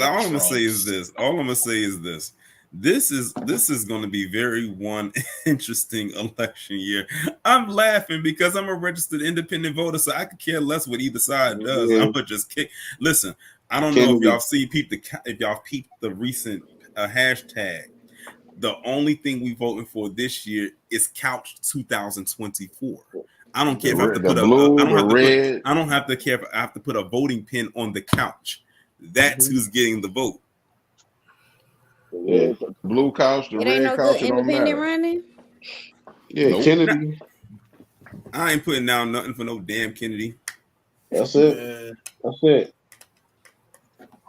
All I'm gonna say is this. This is going to be very one interesting election year. I'm laughing because I'm a registered independent voter, so I could care less what either side does. I'm gonna just kick. Listen, I don't know if y'all peeped the recent hashtag. The only thing we voting for this year is Couch 2024. I don't care if I have to put I don't have to care if I have to put a voting pin on the couch. That's who's getting the vote. Yeah. Blue couch, the red couch, it don't matter. Running. Yeah, nope. Kennedy. I ain't putting down nothing for no damn Kennedy. That's it. That's it.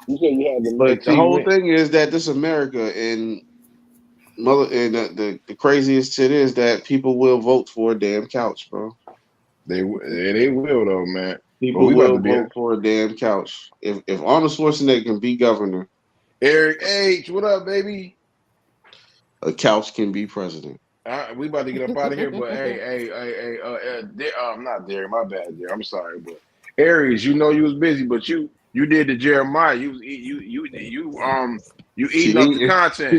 But the whole thing is that this America and the craziest shit is that people will vote for a damn couch, bro. They will though, man. People will vote for a damn couch. If Arnold Schwarzenegger can be governor, Eric H, what up, baby? A couch can be president. We about to get up out of here, but not Derek, my bad, Derek. I'm sorry, but Aries, you know you was busy, but you did the Jeremiah. You eating up the content.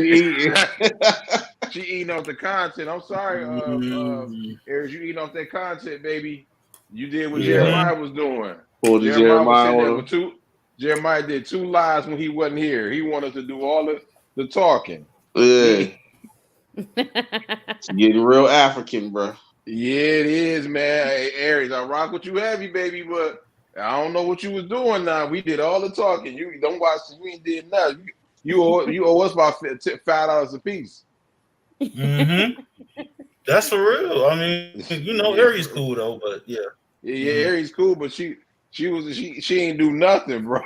She eating up the content. I'm sorry, Aries, you eating off that content, baby. You did what Jeremiah was doing. Jeremiah did 2 lives when he wasn't here. He wanted to do all the talking. Yeah. It's getting real African, bro. Yeah, it is, man. Hey, Aries, I rock with you heavy, baby, but I don't know what you was doing now. We did all the talking. You don't watch. You ain't did nothing. You owe us about $5 a piece. Mm-hmm. That's for real. I mean, Aries cool though, but yeah. Yeah, Aries cool, but she ain't do nothing, bro.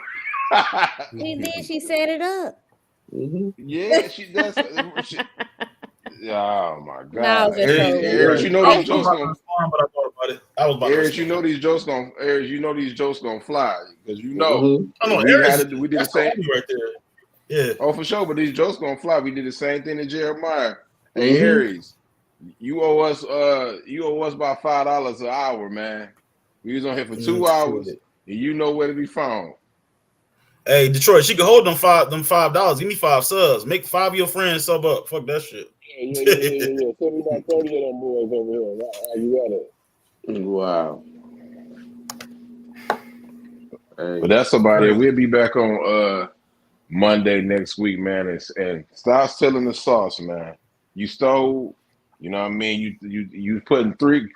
She did. She set it up. Mm-hmm. Yeah, she does. Oh my God, No, Aries, you know these jokes gonna. But I thought about it. I was about Aries, you know these jokes gonna. Aries, you know these jokes gonna fly because you know. Mm-hmm. I know Aries. We did the same right there. Yeah. Oh, for sure. But these jokes gonna fly. We did the same thing to Jeremiah. Hey, Aries, you owe us about $5 an hour, man. We was on here for 2 hours, and you know where to be found. Hey, Detroit, she can hold them $5. Give me 5 subs. Make 5 of your friends sub up. Fuck that shit. Yeah. Send me about 30 of them boys over here. You got it. Wow. Hey. But that's about it. We'll be back on Monday next week, man. And stop stealing the sauce, man. You stole, you know what I mean? You putting 5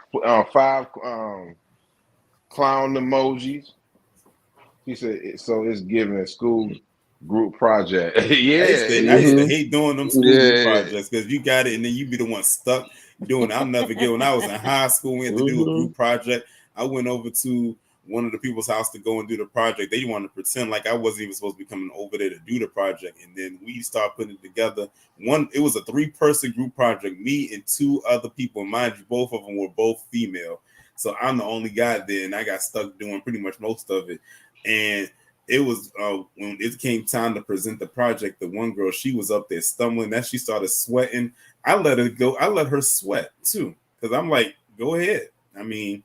clown emojis. He said so it's giving a school group project. Yeah. I used to hate doing them school group projects because you got it and then you be the one stuck doing it. I'll never forget when I was in high school, we had to do a group project. I went over to one of the people's house to go and do the project. They wanted to pretend like I wasn't even supposed to be coming over there to do the project. And then we started putting it together. It was a 3-person group project, me and 2 other people. Mind you, both of them were both female. So I'm the only guy there, and I got stuck doing pretty much most of it. And it was when it came time to present the project, the one girl, she was up there stumbling. That she started sweating. I let her go. I let her sweat too, because I'm like, go ahead. I mean,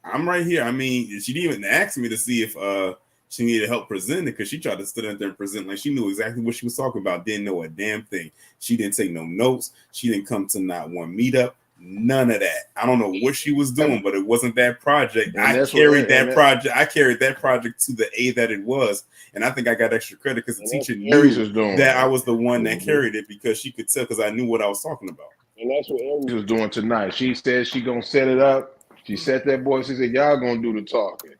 I'm right here. I mean, she didn't even ask me to see if she needed help presenting, because she tried to sit there and present like she knew exactly what she was talking about. Didn't know a damn thing. She didn't take no notes. She didn't come to not one meetup. None of that. I don't know what she was doing, but it wasn't that project. I carried that project to the A that it was, and I think I got extra credit because the teacher knew that I was the one that carried it, because she could tell because I knew what I was talking about. And that's what Aries was doing tonight. She said she gonna set it up. She set that boy. She said, y'all gonna do the talking.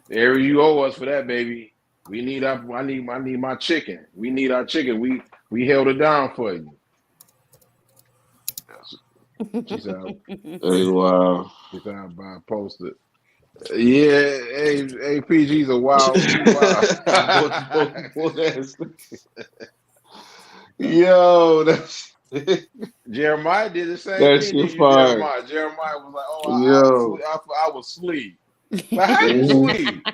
Aries, you owe us for that, baby. I need my chicken. We need our chicken. We held it down for you. She said, hey, wow. She said, I posted. Yeah, hey, PG's a wild. Yo, that's Jeremiah did the same that thing. shit fire. Jeremiah was like, I was asleep. Like, how you sleep?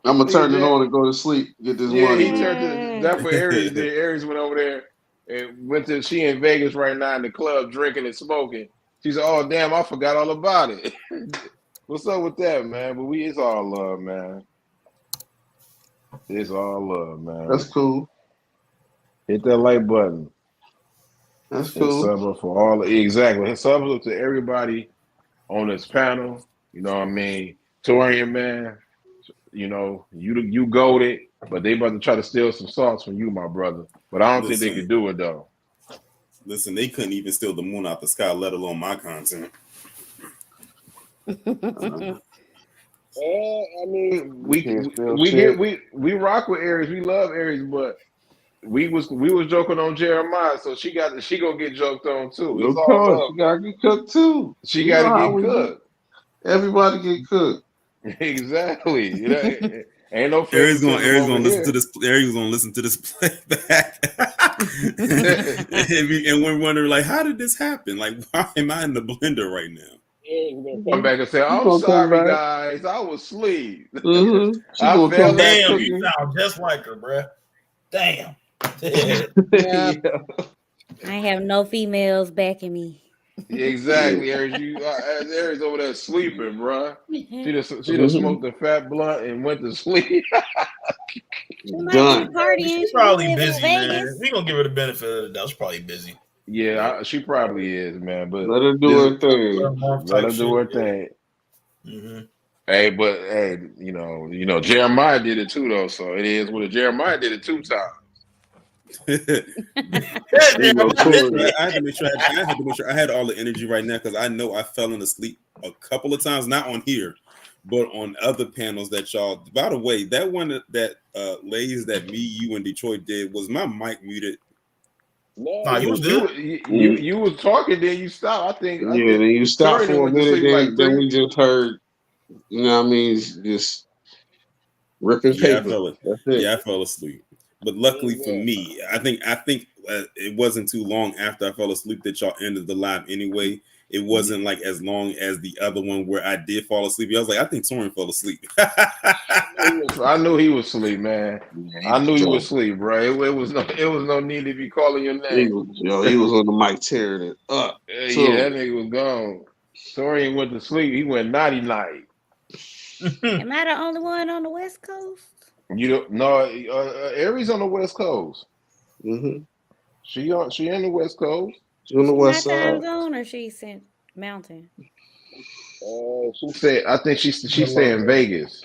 I'm gonna turn it on and go to sleep. Get this money. He turned that's what Aries did. Aries went over there and went to. She in Vegas right now in the club drinking and smoking. She said, "Oh damn, I forgot all about it." What's up with that, man? But it's all love, man. It's all love, man. That's cool. Hit that like button. That's cool. Sub up for all exactly. Sub up to everybody on this panel. You know what I mean? Torian, man. You know, you goated, but they about to try to steal some sauce from you, my brother. But I don't think they could do it though. Listen, they couldn't even steal the moon out the sky, let alone my content. I mean, we rock with Aries. We love Aries, but we was joking on Jeremiah, so she gonna get joked on too. It's all love. She gotta get cooked too. She gotta get cooked. Everybody get cooked. Exactly. You know, ain't no Aries gonna listen to this. Aries gonna listen to this playback, and we're wondering like, how did this happen? Like, why am I in the blender right now? Come back and say, I'm sorry, guys. I was asleep. Mm-hmm. Damn, you sound just like her, bruh. Damn. Yeah. I have no females backing me. Exactly, Aries. Aries over there sleeping, bro. She just smoked the fat blunt and went to sleep. Done. She's probably busy, man. We gonna give her the benefit of the doubt. She's probably busy. Yeah, she probably is, man. But let her do her thing. Let her do her thing. Mm-hmm. Hey, but hey, you know, Jeremiah did it too, though. So it is what it. Jeremiah did it 2 times. I had to make sure I had all the energy right now, because I know I fell asleep a couple of times, not on here, but on other panels that y'all. By the way, that one that ladies that me, you, and Detroit did, was my mic muted? No, you was good. You was talking, then you stopped. I think. Then you stopped for a minute. Then we just heard. You know what I mean? Just ripping paper. I fell asleep. But luckily for me, I think it wasn't too long after I fell asleep that y'all ended the live anyway. It wasn't like as long as the other one where I did fall asleep. I was like, I think Torian fell asleep. I knew he was asleep, man. I knew he was asleep, bro. It was no need to be calling your name. He was on the mic tearing it up. Yeah, that nigga was gone. Torian went to sleep. He went naughty night. Am I the only one on the West Coast? You don't no Aries on the West Coast. Mm-hmm. She in the West Coast. She's on the She west my time side. zone or she sent mountain? She said I think she stay in Vegas.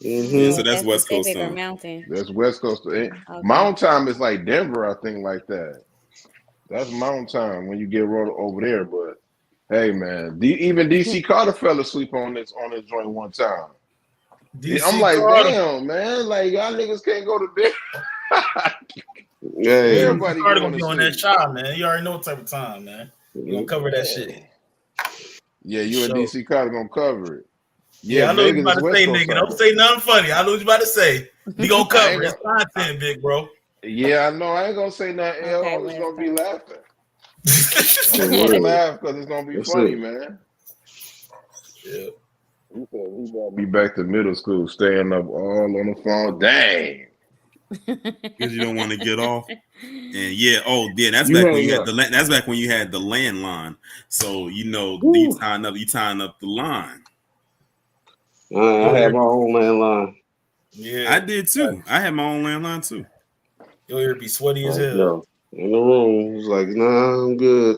Mm-hmm. Yeah, Oh, so is that's that West Coast Pacific or time. mountain? That's West Coast. Okay. Mountain time is like Denver, I think, like that. That's mountain time when you get rolled over there. But hey, man, even DC Carter fell asleep on this joint one time. DC I'm like, Carter. damn, man, like y'all niggas can't go to bed. Yeah. Everybody Carter going gonna to be on sleep. that shot, man. You already know what type of time, man. You gonna cover that shit. Yeah, you and Sure. DC Carter gonna cover it. Yeah, I know what you Vegas about is to West say, Coast nigga. time. Don't say nothing funny. I know what you about to say. We gonna cover it. It's content, big bro. Yeah, I know. I ain't gonna say nothing else. Okay, I'm just gonna be West laughing. I'm just gonna laugh because it's gonna be That's funny, it. man. Yeah. He said he got me back to middle school, staying up all on the phone. Dang. Because you don't want to get off. And yeah, that's You back had when you had enough. that's back when you had the landline. So you Woo. tying up the line. I had my own landline. Yeah. I did too. I had my own landline too. Your ear be sweaty as hell. Yo, in the room, it was like, nah, I'm good.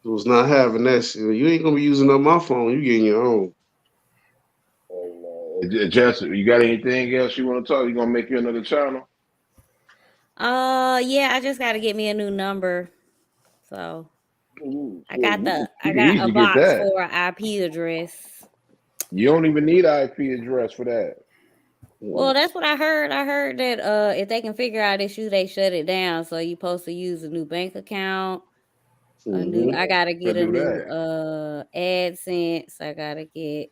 It was not having that shit. You ain't gonna be using up my phone. You getting your own. Jess, you got anything else you want to talk? You gonna make you another channel? Yeah, I just gotta get me a new number. So I got You a can easily get box that. for an IP address. You don't even need an IP address for that. Well, that's what I heard. I heard that if they can figure out issue, they shut it down. So you're supposed to use a new bank account. I gotta get a new AdSense. I gotta get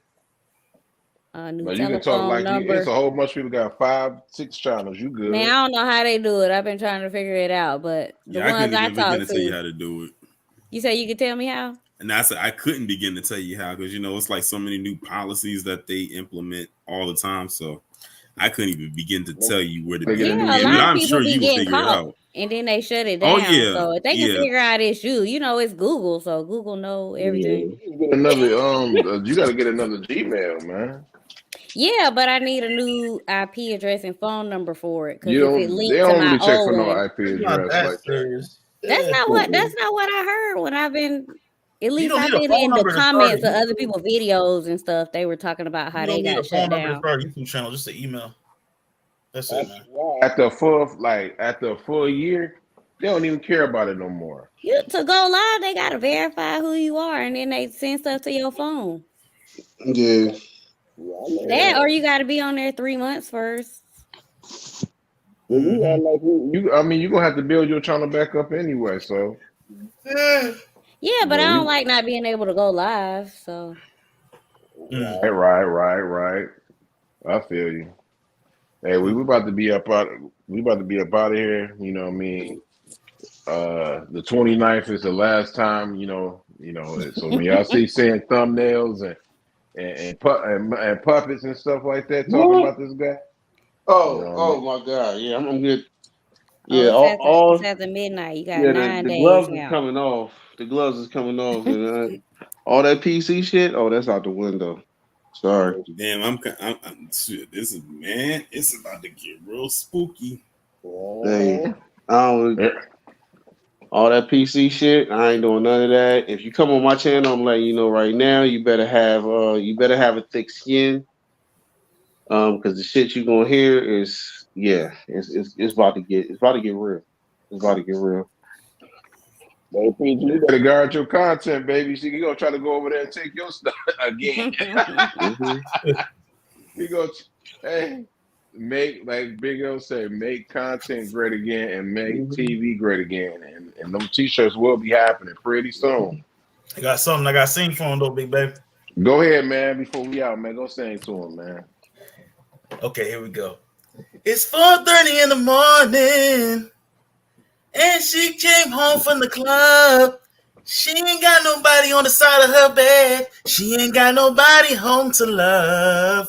a new You can talk telephone like number. it's a whole bunch of people got 5-6 channels. You good? Man, I don't know how they do it. I've been trying to figure it out, but the I ones couldn't I even begin talk to tell you to, how to do it. you say you could tell me how? And I said I couldn't begin to tell you how because it's like so many new policies that they implement all the time. So I couldn't even begin to tell you where to They get begin. a new Yeah, a Gmail. But lot of I'm people sure be you will getting figure it caught out. and then they shut it Oh down. yeah, So if they can yeah. figure out it's you, it's Google. So Google know everything. Get another you got to get another Gmail, man. Yeah, but I need a new IP address and phone number for it because You if it don't. They linked to don't my really check old for no one, IP It's not address that like that. serious. that's Yeah. not what I heard when I've been. At You least don't I've need a been phone in the number to start comments a of other YouTube. people's videos and stuff. They were talking about how You they don't need a got phone shut number to down. start a YouTube channel, just an email. That's it, man. After a full year, they don't even care about it no more. To go live, they gotta verify who you are, and then they send stuff to your phone. Yeah. That or you got to be on there 3 months first. You're gonna have to build your channel back up anyway. So Yeah, but I don't like not being able to go live. So right. I feel you. Hey, we about to be up out. We about to be up out of here. You know what I mean? The 29th is the last time. So when y'all see saying thumbnails and puppets and stuff like that talking about this guy. Oh my God. Yeah, I'm good. Yeah, it's after midnight. You got 9 the days gloves now. is coming off. The gloves is coming off, and all that PC shit. Oh, that's out the window. Sorry. Damn, I'm shit, this is man. It's about to get real spooky. Hey, all that PC shit. I ain't doing none of that. If you come on my channel, I'm letting you know right now. You better have a thick skin. Because the shit you gonna hear is it's about to get real. It's about to get real. You better guard your content, baby. See, you gonna try to go over there and take your stuff again. You go, make like Big O said, make content great again and make TV great again, and them t-shirts will be happening pretty soon. I got something I got to sing for him though, big baby. Go ahead, man. Before we out, man, go sing to him, man. Okay, here we go. It's 4:30 in the morning, and she came home from the club. She ain't got nobody on the side of her bed. She ain't got nobody home to love.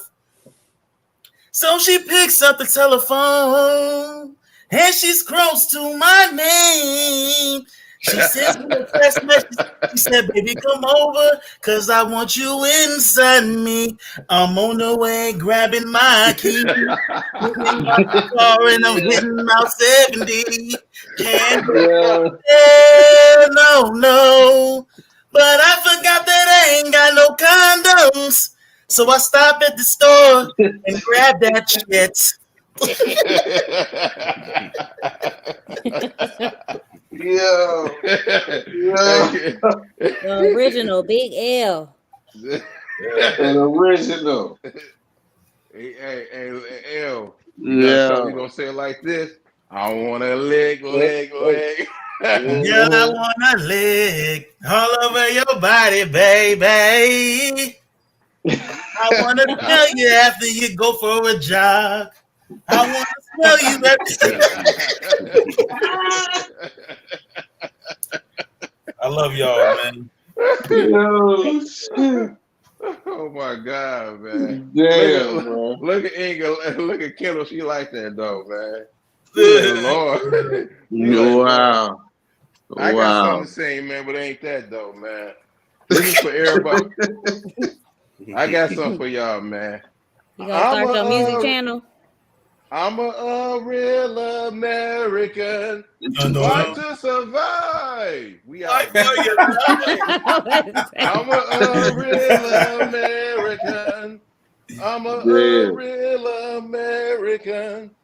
So she picks up the telephone, and she scrolls to my name. She sends me a text message. She said, baby, come over, cause I want you inside me. I'm on the way grabbing my key. Getting in my car and I'm hitting out 70. Can't no. But I forgot that I ain't got no condoms. So I stop at the store and grab that shit. Yo. The original Big L. An original. Hey, L. Yeah. You gonna say it like this? I want a leg. Yeah, I wanna lick all over your body, baby. I wanna smell you after you go for a jog. I wanna smell you I love y'all, man. Yo, shit. Oh my God, man! Damn, bro. Look at Inga, look at Kendall. She like that though, man. Good Lord. Wow. I got something to say, man, but it ain't that though, man. This is for everybody. I got something for y'all, man. You gonna start your music channel? I'm a real American. Born to survive. We out. I'm a real American. I'm a real American.